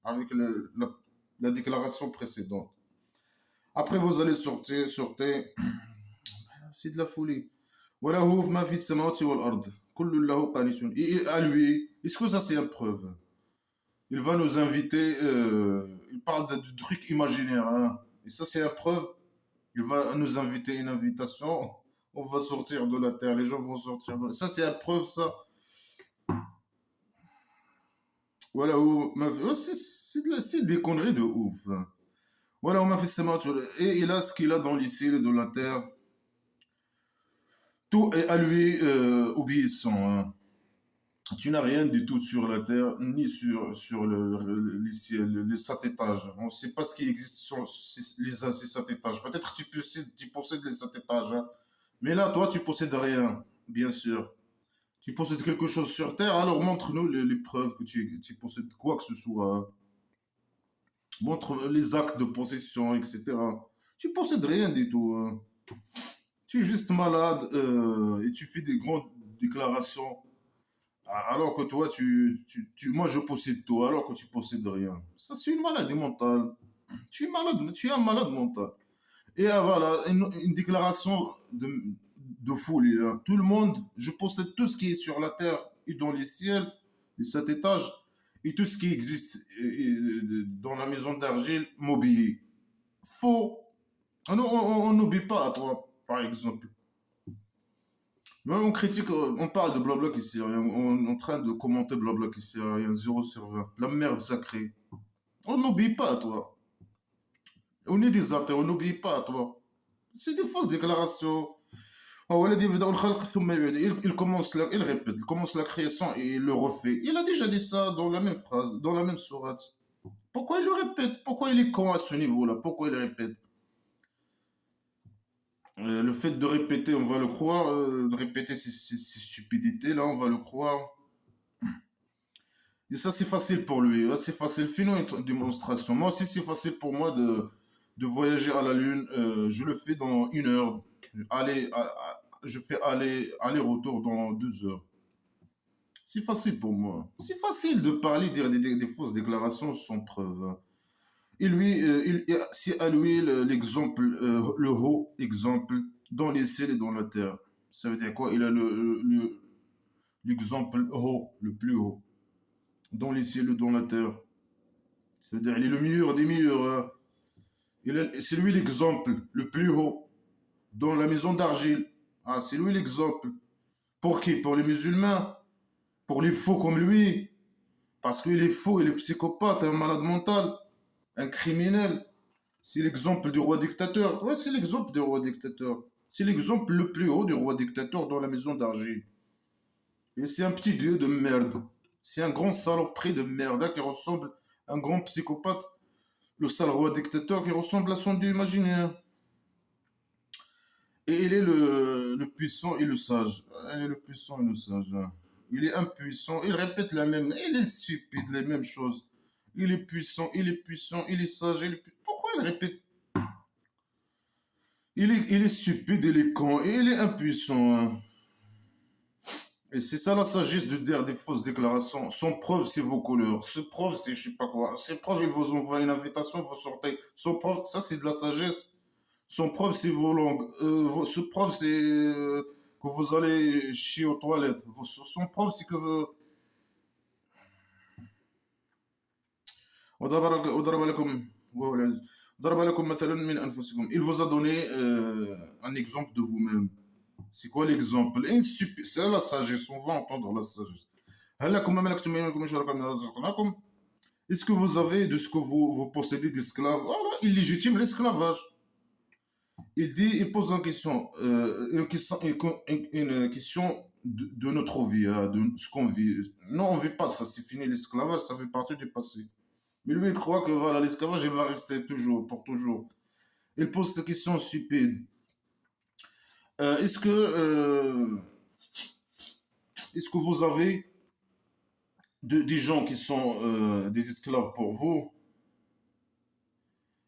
S1: avec la déclaration précédente. Après, vous allez sortir. C'est de la folie. وله ما في السماوات والأرض كل له قانتون. Et à lui, est-ce que ça c'est une preuve? Il va nous inviter, il parle de trucs imaginaires, hein. Et ça c'est la preuve. Il va nous inviter une invitation On va sortir de la terre, les gens vont sortir de la... Ça, c'est la preuve, ça. Voilà, c'est des conneries de ouf, hein. Voilà, on m'a fait ces matchs. Et il a ce qu'il a dans les ciels de la terre. Tout est à lui obéissant, hein. Tu n'as rien du tout sur la terre, ni sur les ciels, les sept étages. On ne sait pas ce qui existe sur ces sept étages. Peut-être tu possèdes les sept étages, hein. Mais là, toi, tu possèdes rien, bien sûr. Tu possèdes quelque chose sur terre, alors montre-nous les preuves que tu possèdes quoi que ce soit, hein. Montre les actes de possession, etc. Tu possèdes rien du tout, hein. Tu es juste malade et tu fais des grandes déclarations. Alors que toi, moi, je possède tout, alors que tu possèdes rien. Ça, c'est une maladie mentale. Tu es malade, tu es un malade mental. Et voilà, une déclaration de folie, hein. Tout le monde, je possède tout ce qui est sur la terre et dans les ciels, les sept étages, et tout ce qui existe dans la maison d'argile m'obéit. Faux. On n'obéit pas à toi, par exemple. Mais on critique, on parle de Blabla qui sert à rien. On est en train de commenter Blabla qui sert à rien. 0/20. La merde sacrée. On n'obéit pas à toi. On est des athées, on n'obéit pas à toi. C'est des fausses déclarations. Oh, il commence il répète, il commence la création et il le refait. Il a déjà dit ça dans la même phrase, dans la même sourate. Pourquoi il le répète? Pourquoi il est con à ce niveau-là? Pourquoi il répète? Le fait de répéter, on va le croire. De répéter ces stupidités, là, on va le croire. Et ça, c'est facile pour lui. Là, c'est facile. Fais-nous une démonstration. Moi aussi, c'est facile pour moi de voyager à la Lune. Je le fais dans 1 heure. Je fais aller-retour dans 2 heures. C'est facile pour moi. C'est facile de parler, dire des fausses déclarations sans preuve, hein. Et lui, c'est à lui l'exemple, le haut exemple dans les ciels et dans la terre. Ça veut dire quoi? Il a l'exemple haut, le plus haut, dans les ciels et dans la terre. C'est-à-dire, il est le meilleur des meilleurs, hein. C'est lui l'exemple le plus haut dans la maison d'argile. Ah, c'est lui l'exemple. Pour qui? Pour les musulmans? Pour les faux comme lui? Parce qu'il est faux, il est psychopathe, un malade mental, un criminel. C'est l'exemple du roi dictateur. Ouais, c'est l'exemple du roi dictateur. C'est l'exemple le plus haut du roi dictateur dans la maison d'argile. Et c'est un petit dieu de merde. C'est un grand saloperie de merde, hein, qui ressemble à un grand psychopathe. Le sale roi dictateur qui ressemble à son dieu imaginaire. Et il est le puissant et le sage. Il est le puissant et le sage, hein. Il est impuissant. Il répète la même. Il est stupide, les mêmes choses. Il est puissant, il est puissant, il est sage. Pourquoi il répète? Il est stupide, il est con et il est impuissant, hein. Et c'est ça la sagesse de dire des fausses déclarations. Sans preuve, c'est vos couleurs. Sans preuve, c'est je sais pas quoi. Sans preuve, il vous envoie une invitation, vous sortez. Sans preuve, ça c'est de la sagesse. Sans preuve, c'est vos langues. Sans preuve, c'est que vous allez chier aux toilettes. Sans preuve, c'est que vous... وضرب لكم وهو العزيز. ضرب لكم مثلا من أنفسكم. Il vous a donné un exemple de vous-même. C'est quoi l'exemple? C'est la sagesse, on va entendre la sagesse. هل لكم ما ملكتم أيمانكم من شركاء مما رزقناكم. Est-ce que vous avez de ce que vous possédez d'esclaves? Voilà, il légitime l'esclavage. Il dit, il pose une question, une question de notre vie, hein, de ce qu'on vit. Non, on ne vit pas ça, c'est fini l'esclavage, ça fait partie du passé. Mais lui, il croit que voilà, l'esclavage, il va rester toujours, pour toujours. Il pose cette question stupide. Est-ce que vous avez des gens qui sont des esclaves pour vous?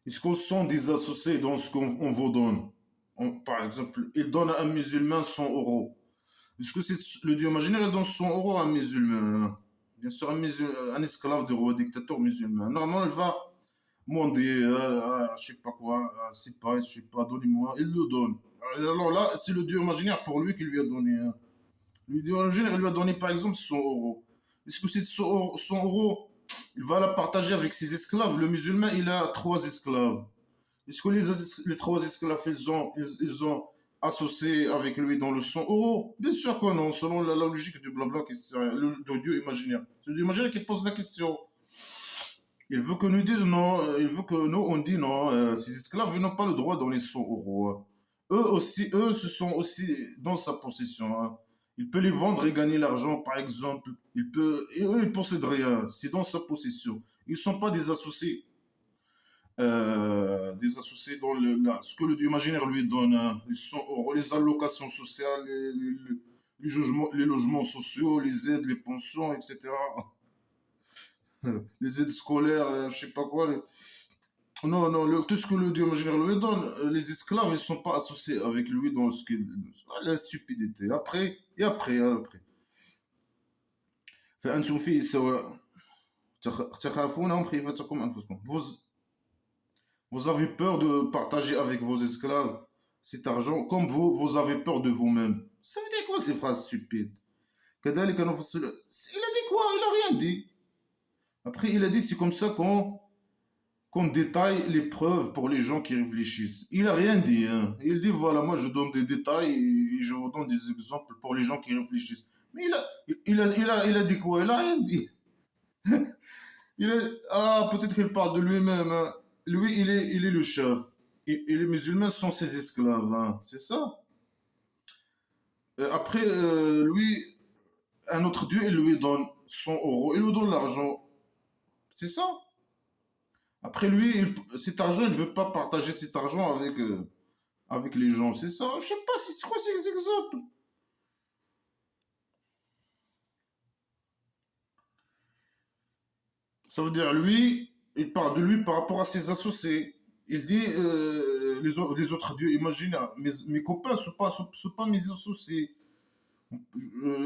S1: Est-ce qu'on sont des associés dans ce qu'on vous donne? Par exemple, il donne à un musulman 100 euros. Est-ce que c'est le dieu imaginaire, il donne 100 euros à un musulman? Bien sûr, un esclave de roi dictateur musulman. Normalement, il va demander, je sais pas quoi, c'est pas, je sais pas, donnez-moi. Il le donne. Alors là, c'est le dieu imaginaire pour lui qui lui a donné, hein. Le dieu imaginaire, il lui a donné par exemple 100 euros. Est-ce que c'est 100 euros? Il va la partager avec ses esclaves. Le musulman, il a 3 esclaves. Est-ce que les 3 esclaves, ils ont associés avec lui dans le 100 euros? Bien sûr que non, selon la logique du blabla qui sert, de Dieu imaginaire. C'est le Dieu imaginaire qui pose la question. Il veut que nous disions non, il veut que nous on dit non, ces esclaves n'ont pas le droit dans les 100 euros. Eux aussi, eux, se sont aussi dans sa possession, hein. Il peut les vendre et gagner l'argent, par exemple. Il peut, et eux, ils possèdent rien. C'est dans sa possession. Ils ne sont pas des associés dans ce que le Dieu imaginaire lui donne, hein. Les 100 euros, les allocations sociales, les logements sociaux, les aides, les pensions, etc. Les aides scolaires, je sais pas quoi. Non, non, tout ce que le Dieu imaginaire lui donne, les esclaves, ils sont pas associés avec lui dans ce qu'il... La stupidité. Après. فأنتم فيه سواء تخافونهم خيفتكم أنفسكم. Vous avez peur de partager avec vos esclaves cet argent comme vous avez peur de vous-même. Ça veut dire quoi ces phrases stupides? كذلك نفصل. Il a dit quoi? Il a rien dit. Après, il a dit c'est comme ça qu'on détaille les preuves pour les gens qui réfléchissent. Il a rien dit, hein. Il dit voilà, moi je donne des détails et je vous donne des exemples pour les gens qui réfléchissent. Mais il a dit quoi? Il a rien dit. Peut-être qu'il parle de lui-même, hein. Lui, il est le chef. Et les musulmans sont ses esclaves, hein. C'est ça. Après, lui, un autre dieu, il lui donne 100 euros, il lui donne l'argent. C'est ça. Après, lui, cet argent, il ne veut pas partager cet argent avec les gens. C'est ça. Je sais pas si c'est quoi ces exemples. Ça veut dire, lui, il parle de lui par rapport à ses associés. Il dit, les autres dieux, imagine, mes copains ne sont pas mes associés.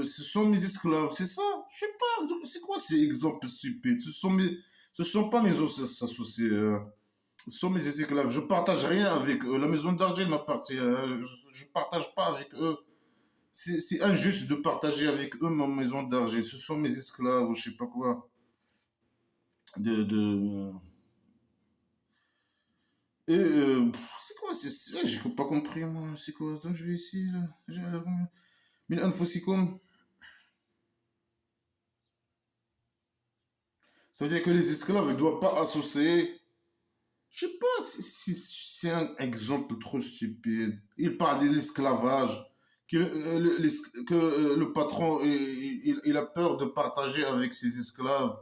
S1: Ce sont mes esclaves, c'est ça? Je sais pas, c'est quoi ces exemples stupides? Ce sont pas mes associés, ce sont mes esclaves. Je partage rien avec eux. La maison d'argent m'appartient, hein. Je partage pas avec eux. C'est injuste de partager avec eux ma maison d'argent. Ce sont mes esclaves, ou je sais pas quoi. De... Et c'est quoi? J'ai pas compris, moi. C'est quoi? Attends, je vais ici, là. من أنفسكم. Ça veut dire que les esclaves ne doivent pas associer. Je sais pas si c'est un exemple trop stupide. Il parle de l'esclavage, que le patron il a peur de partager avec ses esclaves.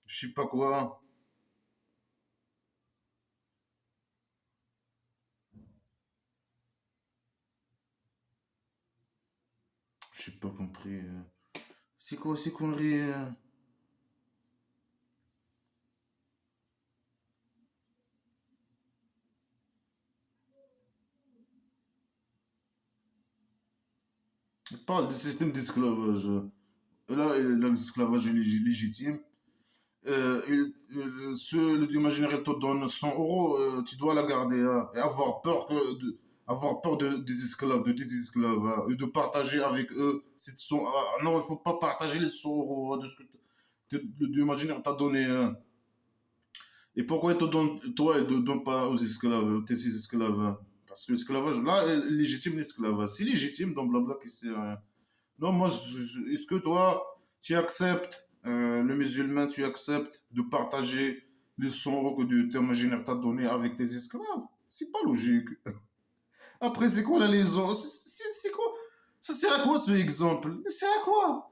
S1: Je sais pas quoi. Je pas compris. C'est quoi ces conneries? Il parle du système d'esclavage. Là, l'esclavage est légitime. Le Dieu imaginaire te donne 100 euros, tu dois la garder, hein, et avoir peur des esclaves, de tes esclaves, hein, et de partager avec eux. Non, il ne faut pas partager les 100 euros, hein, de ce que le Dieu imaginaire t'a donné, hein. Et pourquoi il te donne, toi, il ne te donne pas aux esclaves, tes esclaves, hein? Parce que l'esclavage, là, est légitime l'esclavage. C'est légitime, donc blabla, qui sert à rien. Non, moi, est-ce que toi, tu acceptes, le musulman, tu acceptes de partager les 100 euros que Dieu t'imaginaire t'a donné avec tes esclaves? C'est pas logique. Après, c'est quoi la liaison? C'est quoi? Ça sert à quoi ce exemple? Ça sert à quoi?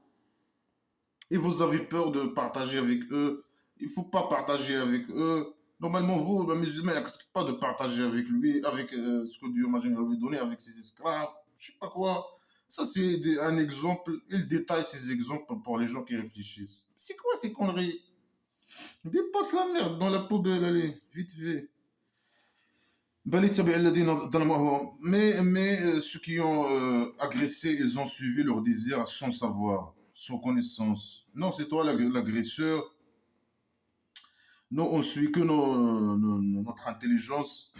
S1: Et vous avez peur de partager avec eux? Il faut pas partager avec eux. Normalement, vous, le musulman, n'accepte pas de partager avec lui, avec ce que Dieu imaginaire lui donné, avec ses esclaves. Je sais pas quoi. Ça, c'est un exemple. Il détaille ces exemples pour les gens qui réfléchissent. C'est quoi ces conneries? Dépasse la merde dans la poubelle, allez, vite fait. Mais ceux qui ont agressé, ils ont suivi leur désir sans savoir, sans connaissance. Non, c'est toi l'agresseur. Nous, on suit que notre intelligence,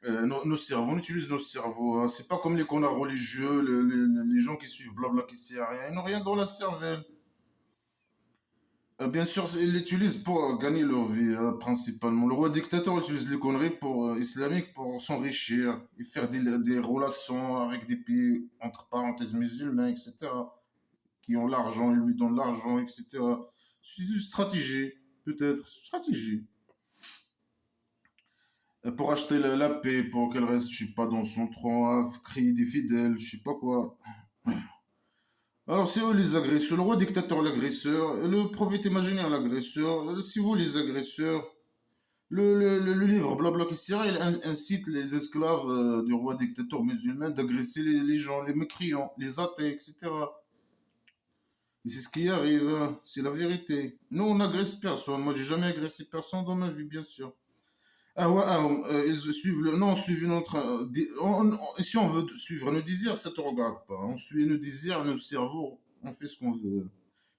S1: nos cerveaux, on utilise nos cerveaux, hein. C'est pas comme les connards religieux, les gens qui suivent blabla qui sert à rien. Ils n'ont rien dans la cervelle. Bien sûr, ils l'utilisent pour gagner leur vie, principalement. Le roi dictateur utilise les conneries islamiques pour s'enrichir et faire des relations avec des pays, entre parenthèses, musulmans, etc., qui ont l'argent, ils lui donnent l'argent, etc. C'est une stratégie, peut-être, c'est une stratégie. Pour acheter la paix, pour qu'elle reste, je sais pas, dans son trône, créer des fidèles, je sais pas quoi. Alors, c'est eux les agresseurs, le roi dictateur l'agresseur, le prophète imaginaire l'agresseur, c'est vous les agresseurs. Le livre Blabla qui sert, il incite les esclaves du roi dictateur musulman d'agresser les gens, les mécréants, les athées, etc. Et c'est ce qui arrive, hein, c'est la vérité. Nous, on n'agresse personne. Moi, j'ai jamais agressé personne dans ma vie, bien sûr. Ah ouais, ils suivent le. Non, on suit notre. Si on veut suivre nos désirs, ça te regarde pas. On suit nos désirs, nos cerveaux, on fait ce qu'on veut.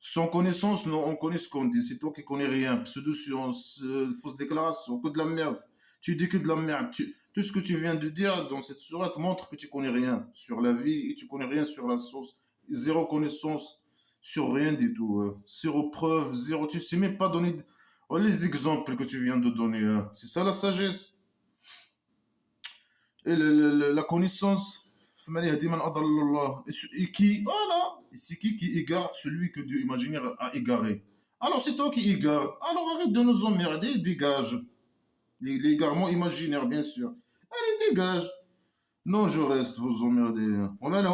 S1: Sans connaissance, non, on connaît ce qu'on dit. C'est toi qui connais rien. Pseudo-science, fausse déclaration, que de la merde. Tu dis que de la merde. Tout ce que tu viens de dire dans cette sourate montre que tu connais rien sur la vie et tu connais rien sur la source. Zéro connaissance sur rien du tout. Zéro preuve, zéro. Tu sais même pas donner. Oh, les exemples que tu viens de donner, hein. C'est ça la sagesse. Et la connaissance. Et qui, voilà, c'est qui égare celui que Dieu imaginaire a égaré. Alors c'est toi qui égare. Alors arrête de nous emmerder et dégage. L'égarement imaginaire, bien sûr. Allez, dégage. Non, je reste, vous emmerder. On a la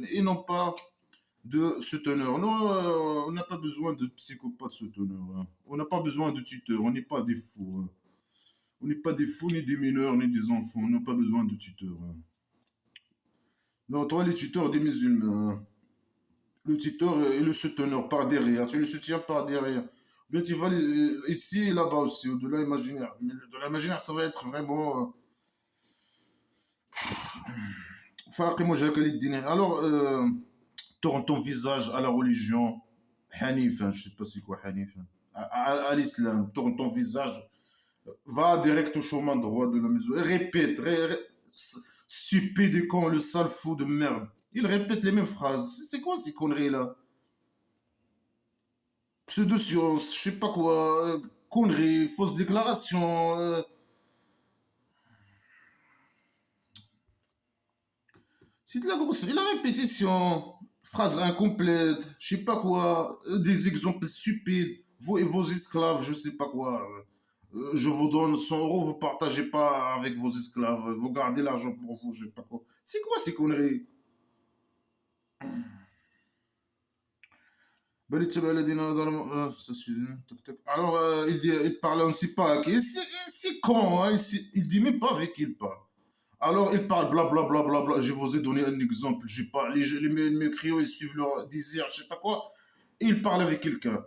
S1: et non pas de souteneur. Non, on n'a pas besoin de psychopathe souteneur, hein. On n'a pas besoin de tuteur. On n'est pas des fous, hein. On n'est pas des fous, ni des mineurs, ni des enfants. On n'a pas besoin de tuteurs, hein. Non, toi, les tuteurs des musulmans, hein. Le tuteur et le souteneur par derrière. Tu le soutiens par derrière. Bien, tu vas ici et là-bas aussi, au-delà imaginaire. Mais de l'imaginaire, ça va être vraiment. Faqih Jacques Dine. Alors, tourne ton visage à la religion Hanif, hein, je sais pas c'est quoi Hanif, hein, à l'islam. Tourne ton visage. Va direct au chemin droit de la maison. Et répète. Stupide con, le sale fou de merde. Il répète les mêmes phrases. C'est quoi ces conneries-là? Pseudo-science, je sais pas quoi. Conneries, fausses déclarations. C'est de la grosse. Et la répétition. Phrases incomplètes. Je sais pas quoi. Des exemples stupides. Vous et vos esclaves, je sais pas quoi. Je vous donne 100 euros, vous partagez pas avec vos esclaves. Vous gardez l'argent pour vous, je sais pas quoi. C'est quoi ces conneries? Alors, il parle aussi pas à qui. C'est con, hein, il dit même pas avec qui il parle. Alors, il parle blablabla. Bla, bla, bla, bla. Je vous ai donné un exemple. J'ai pas, mes criots, ils suivent leur désir, je sais pas quoi. Et il parle avec quelqu'un.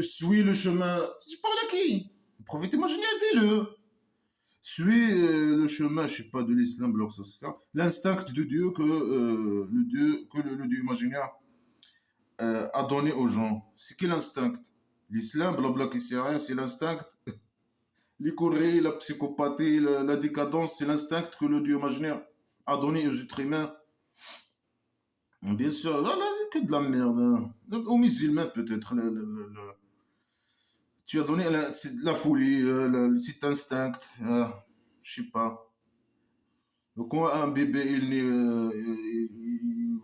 S1: Suis le chemin. Tu parles à qui? Le prophète imaginaire, dis-le. Suis le chemin, je sais pas, de l'islam, alors ça, l'instinct de Dieu que le Dieu imaginaire à donner aux gens. C'est quel instinct? L'islam, blabla qui sert à rien, c'est l'instinct. Les conneries, la psychopathie, la décadence, c'est l'instinct que le Dieu imaginaire a donné aux êtres humains. Bien sûr, là, que de la merde, hein. Aux musulmans peut-être. Tu as donné la folie, cet instinct. Je sais pas. Donc, quand un bébé, il naît,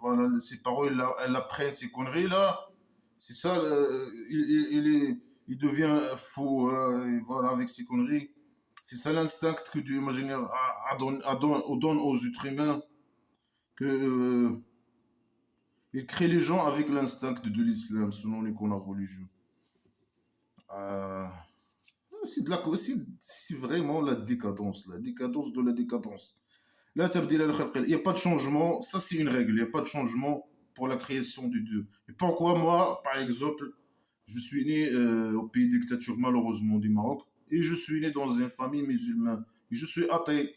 S1: voilà, ses parents, elles apprennent ces conneries-là. C'est ça, il devient fou, hein, et voilà, avec ces conneries. C'est ça l'instinct que Dieu imaginaire donne aux êtres humains, que, il crée les gens avec l'instinct de l'islam, selon les cours religieux. Euh, c'est vraiment la décadence de la décadence. Là, ça veut dire il n'y a pas de changement, ça c'est une règle, il n'y a pas de changement pour la création de Dieu. Et pourquoi moi, par exemple, je suis né au pays dictature malheureusement du Maroc, et je suis né dans une famille musulmane, et je suis athée.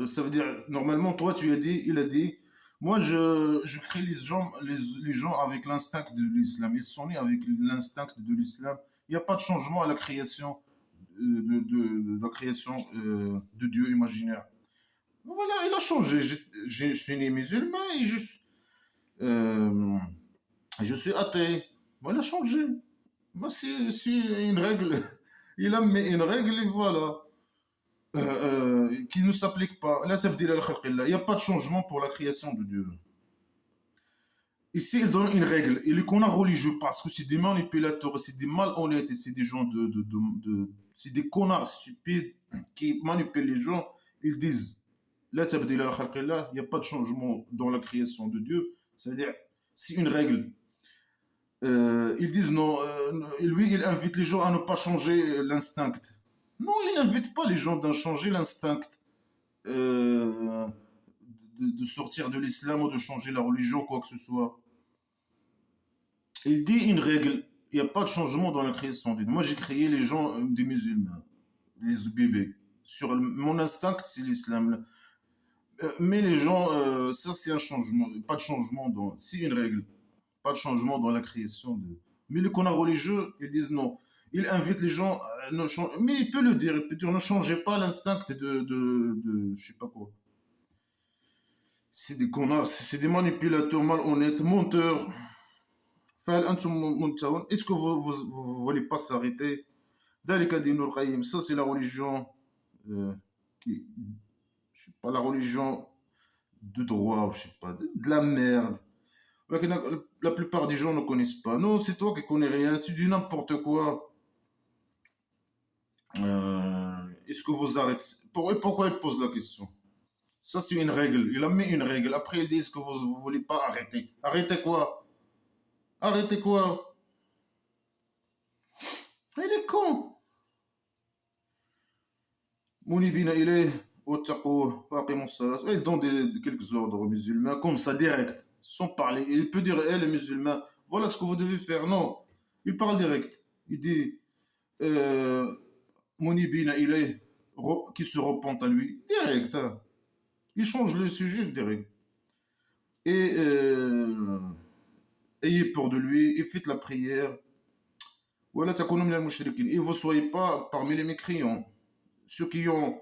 S1: Ça veut dire, normalement, toi, tu as dit, il a dit, moi, je crée les gens avec l'instinct de l'islam. Ils sont nés avec l'instinct de l'islam. Il n'y a pas de changement à la création de la création de Dieu imaginaire. Voilà, il a changé. Je suis né musulman et je suis athée. Bon, il a changé. Moi, c'est une règle. Il a mis une règle et voilà. Qui ne s'applique pas. Là, ça veut dire il n'y a pas de changement pour la création de Dieu. Ici, il donne une règle. Et les qu'on a religieux, parce que c'est des manipulateurs, c'est des malhonnêtes, et c'est des gens c'est des connards stupides qui manipulent les gens. Ils disent, là, ça veut dire il n'y a pas de changement dans la création de Dieu. Ça veut dire, c'est une règle. Ils disent non, lui, il invite les gens à ne pas changer l'instinct. Non, il n'invite pas les gens à changer l'instinct euh, de sortir de l'islam ou de changer la religion, quoi que ce soit. Il dit une règle, il n'y a pas de changement dans la création. Moi, j'ai créé les gens des musulmans, les bébés. Mon instinct, c'est l'islam. Mais les gens, ça c'est un changement, pas de changement c'est une règle, pas de changement dans la création de. Mais les qu'on a religieux, ils disent non. Il invite les gens à ne changer. Mais il peut le dire, il peut dire ne changez pas l'instinct je sais pas quoi. C'est des connards, c'est des manipulateurs malhonnêtes, menteurs. Est-ce que vous voulez pas s'arrêter? Ça c'est la religion qui, je sais pas, la religion de droit, je sais pas, de la merde. La plupart des gens ne connaissent pas. Non, c'est toi qui connais rien, c'est du n'importe quoi. Est-ce que vous arrêtez? Pourquoi il pose la question? Ça, c'est une règle. Il a mis une règle. Après, il dit est-ce que vous voulez pas arrêter? Arrêtez quoi? Arrêtez quoi? Il est con. Mounibina, il est au taqwa, il donne quelques ordres aux musulmans, comme ça, direct, sans parler. Il peut dire, les musulmans, voilà ce que vous devez faire. Non, il parle direct. Il dit, euh, Mounibina, il est qui se repent à lui. Direct, hein. Il change le sujet direct. Et ayez peur de lui, et faites la prière. Voilà, et vous ne soyez pas parmi les mécréants. Ceux qui ont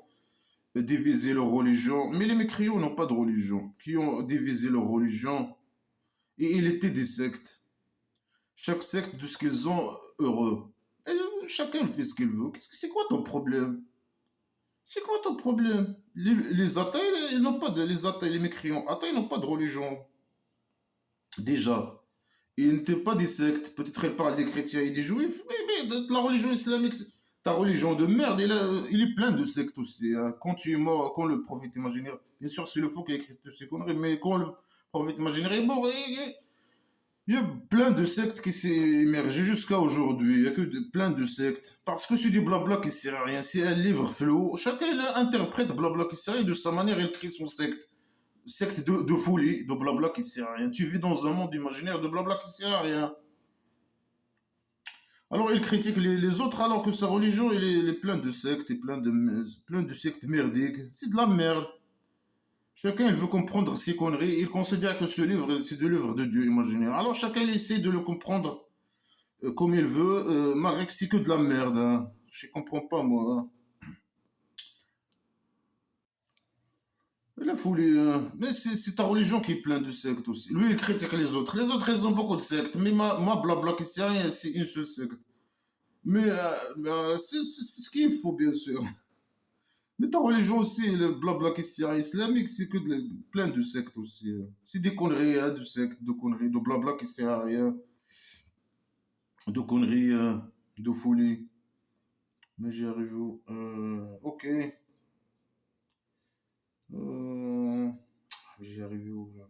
S1: divisé leur religion, mais les mécréants n'ont pas de religion, qui ont divisé leur religion, et il était des sectes. Chaque secte de ce qu'ils ont heureux. Et chacun fait ce qu'il veut. C'est quoi ton problème? C'est quoi ton problème? Les athées, ils n'ont pas de. Les athées, les mécréants, athées, ils n'ont pas de religion. Déjà. Ils n'étaient pas des sectes. Peut-être ils parlent des chrétiens et des juifs, mais de la religion islamique, ta religion de merde, il est plein de sectes aussi. Hein. Quand tu es mort, quand le prophète imaginaire, bien sûr, c'est le faux qui a écrit toutes ces conneries, mais quand le prophète imaginaire est mort, il y a plein de sectes qui s'est émergé jusqu'à aujourd'hui. Il y a plein de sectes. Parce que c'est du blabla qui sert à rien. C'est un livre flou. Chacun il interprète blabla qui sert à rien de sa manière. Il crée son secte. Secte de folie, de blabla qui sert à rien. Tu vis dans un monde imaginaire de blabla qui sert à rien. Alors il critique les autres alors que sa religion il est plein de sectes et plein de sectes merdiques. C'est de la merde. Chacun il veut comprendre ses conneries. Il considère que ce livre c'est de l'œuvre de Dieu imaginaire. Alors chacun il essaie de le comprendre comme il veut, malgré que c'est que de la merde. Hein. Je comprends pas moi. Hein. La folie, hein. Mais c'est ta religion qui est pleine de sectes aussi. Lui il critique les autres. Les autres ils ont beaucoup de sectes. Mais ma blabla qui sert à rien c'est une seule secte. Mais c'est ce qu'il faut bien sûr. Mais ta religion aussi, le blabla qui est islamique, c'est que plein de sectes aussi. Hein. C'est des conneries, hein, de sectes, de conneries, de blabla qui sert à rien, de conneries, de folie. Mais j'y arrive où ok. Euh, j'y arrive où là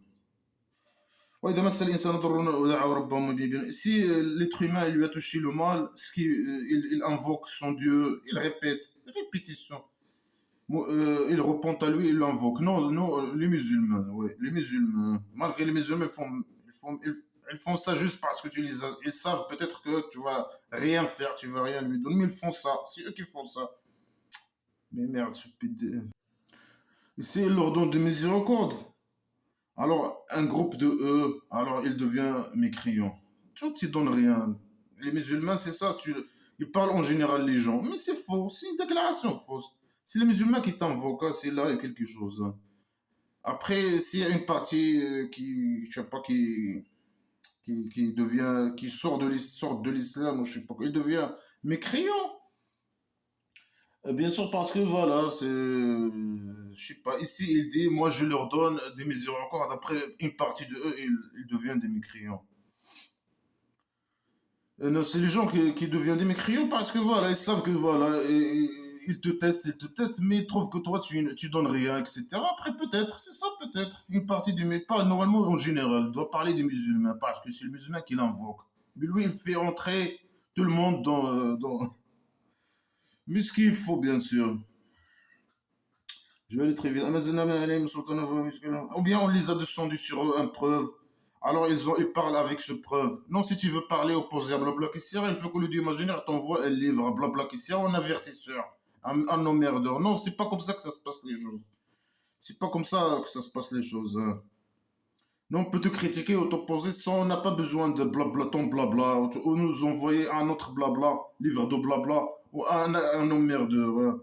S1: وإذا مس الإنسان ضر دعا ربه منيبا. Si l'être humain il lui a touché le mal, il invoque son Dieu, il répète, répétition. Il repente à lui, il l'invoque. Non, non, les musulmans, ouais, les musulmans. Malgré les musulmans, ils font ça juste parce que ils savent peut-être que tu vas rien faire, tu vas rien lui donner, mais ils font ça. C'est eux qui font ça. Mais merde, stupide. Et si il leur donne de miséricorde, alors un groupe de eux, alors il devient mécréant. Tu vois, tu donnes rien. Les musulmans, c'est ça, ils parlent en général les gens. Mais c'est faux, c'est une déclaration fausse. C'est les musulmans qui t'invoquent, hein, c'est là, il y a quelque chose. Hein. Après, s'il y a une partie qui, je sais pas, qui sort de l'islam, ou je sais pas quoi, il devient mécréant. Bien sûr, parce que voilà, je sais pas, ici il dit, moi je leur donne des miséricordes, après une partie de eux, ils deviennent des mécréants. Non, c'est les gens qui deviennent des mécréants parce que voilà, ils savent que voilà, ils te testent, mais ils trouvent que toi tu donnes rien, etc. Après peut-être, c'est ça peut-être, une partie du mais pas normalement en général, on doit parler des musulmans parce que c'est le musulman qui l'invoque. Mais lui, il fait entrer tout le monde mais ce qu'il faut bien sûr. Je vais aller très vite. Ou bien on les a descendus sur eux, un preuve. Alors ils parlent avec ce preuve. Non, si tu veux parler opposé à Blabla Kissia, il faut que le Dieu imaginaire t'envoie un livre à Blabla Kissia en avertisseur, un emmerdeur. Non, c'est pas comme ça que ça se passe les choses. C'est pas comme ça que ça se passe les choses, hein. Non, on peut te critiquer ou t'opposer sans, on n'a pas besoin de blabla, ton blabla, ou nous envoyer un autre blabla, livre de blabla, ou un emmerdeur, hein.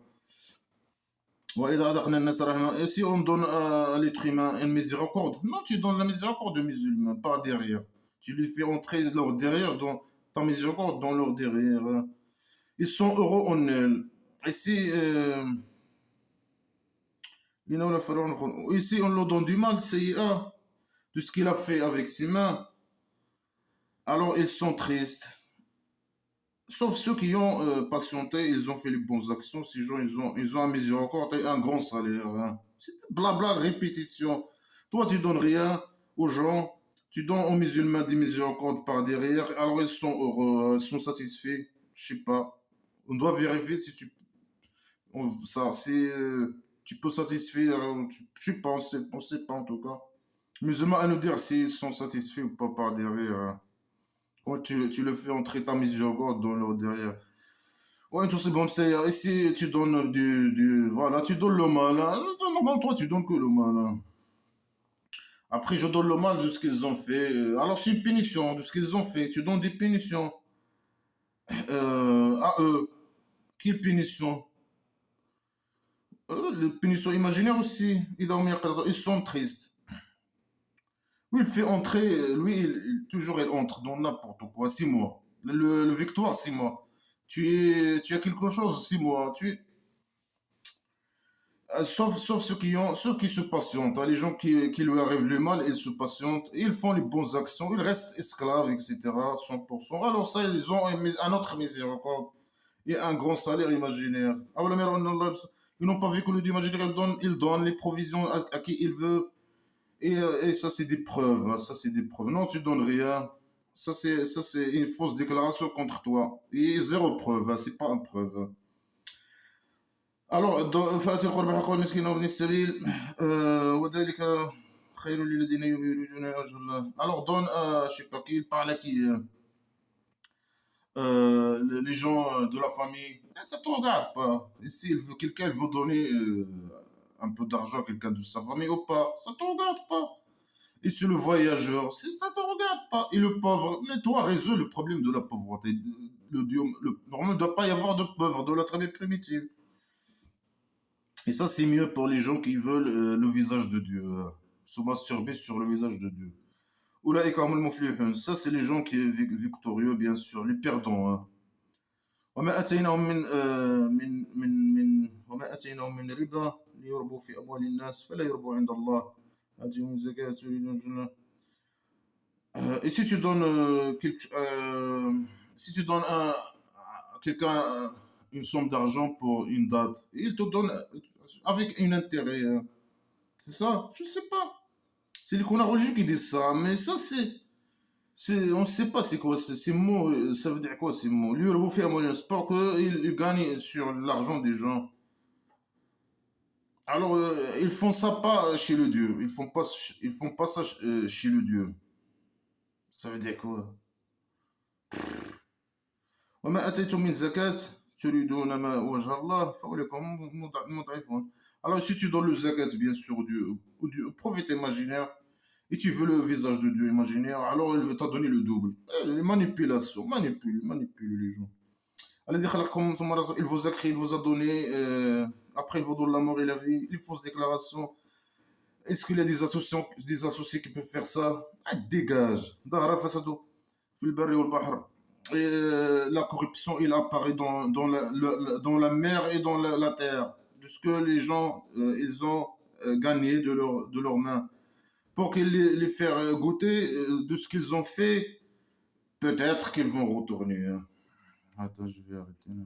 S1: Et si on donne à l'être humain une miséricorde, non, tu donnes la miséricorde aux musulmans, pas derrière. Tu lui fais entrer leur derrière dans ta miséricorde, dans leur derrière. Ils sont heureux en elle. Et si, ici on leur donne du mal, c'est de ce qu'il a fait avec ses mains, alors ils sont tristes. Sauf ceux qui ont patienté, ils ont fait les bonnes actions, ces gens, ils ont un miséricorde et un grand salaire, hein. C'est blabla, répétition. Toi, tu donnes rien aux gens, tu donnes aux musulmans des miséricordes par derrière, alors ils sont heureux, ils sont satisfaits. Je sais pas. On doit vérifier si ça, si tu peux satisfaire, je sais pas, on sait pas en tout cas. Les musulmans à nous dire s'ils sont satisfaits ou pas par derrière, hein. Quand tu le fais entrer ta miséricorde dans leur derrière. Ouais, tout c'est bon, c'est ici tu donnes voilà, tu donnes le mal, hein. Normalement, toi, tu donnes que le mal, hein. Après, je donne le mal de ce qu'ils ont fait. Alors, c'est une punition de ce qu'ils ont fait. Tu donnes des punitions à eux. Quelle punition? Les punitions imaginaires aussi. Ils sont tristes. Lui, il fait entrer, lui, toujours, il entre dans n'importe quoi. 6 mois. Le victoire, 6 mois. Tu as quelque chose, 6 mois. Sauf ceux qui se patientent, hein. Les gens qui lui arrivent le mal, ils se patientent, ils font les bonnes actions, ils restent esclaves, etc. 100%. Alors ça, ils ont un autre miséricorde et un grand salaire imaginaire. Ah, voilà, mais ils n'ont pas vu que le Dieu imaginaire, il donne les provisions à qui il veut. Et ça, c'est des preuves, hein. Ça, c'est des preuves. Non, tu donnes rien. Ça, c'est une fausse déclaration contre toi. Et zéro preuve, hein. C'est pas une preuve. Alors, فآتي القربى حقه المسكين وابن السبيل وذلك خير للذين يريدون وجه الله. Alors, donne, je sais pas qui, il parle à qui, les gens de la famille. Ça te regarde pas. Ici, quelqu'un il veut donner un peu d'argent à quelqu'un de sa famille ou pas, ça te regarde pas. Et c'est le voyageur, si ça te regarde pas. Et le pauvre, mais toi, résous le problème de la pauvreté. Normalement, il ne doit pas y avoir de pauvres dans la tribu primitive. Et ça, c'est mieux pour les gens qui veulent le visage de Dieu, se masturber sur le visage de Dieu. Oulaïka humul muflihun. Ça, c'est les gens qui sont victorieux, bien sûr, les perdants, hein. وما آتيناهم وما آتيناهم من ربا ليربوا في أموال الناس فلا يربوا عند الله آتيهم الزكاة يريدون الجنة. Et si tu donnes si tu donnes à quelqu'un une somme d'argent pour une date, il te donne avec un intérêt, hein. C'est ça? Je sais pas. C'est les qu'on a religieux qui disent ça, mais ça on ne sait pas c'est quoi ces mots, ça veut dire quoi ces mots? Lui, il fait un moyen sport qu'il gagne sur l'argent des gens. Alors, ils font ça pas chez le Dieu. Ils font pas ça chez le Dieu. Ça veut dire quoi? وما أتيتم من زكاة تريدون ما وجه الله فأولئك هم المضعفون. Alors, si tu donnes le zakat, bien sûr, au prophète imaginaire, et tu veux le visage de Dieu imaginaire, alors il veut t'en donner le double. Les manipulations, manipule les gens. Allez, il vous a créé, il vous a donné, après il vous donne la mort et la vie, les fausses déclarations. Est-ce qu'il y a des associés qui peuvent faire ça? Ah, dégage. ظهر فساد في البر والبحر. Et, la corruption, il apparaît dans la mer et dans la terre, de ce que les gens ils ont gagné de leurs mains. Pour qu'ils les faire goûter de ce qu'ils ont fait, peut-être qu'ils vont retourner, hein. Attends, je vais arrêter là.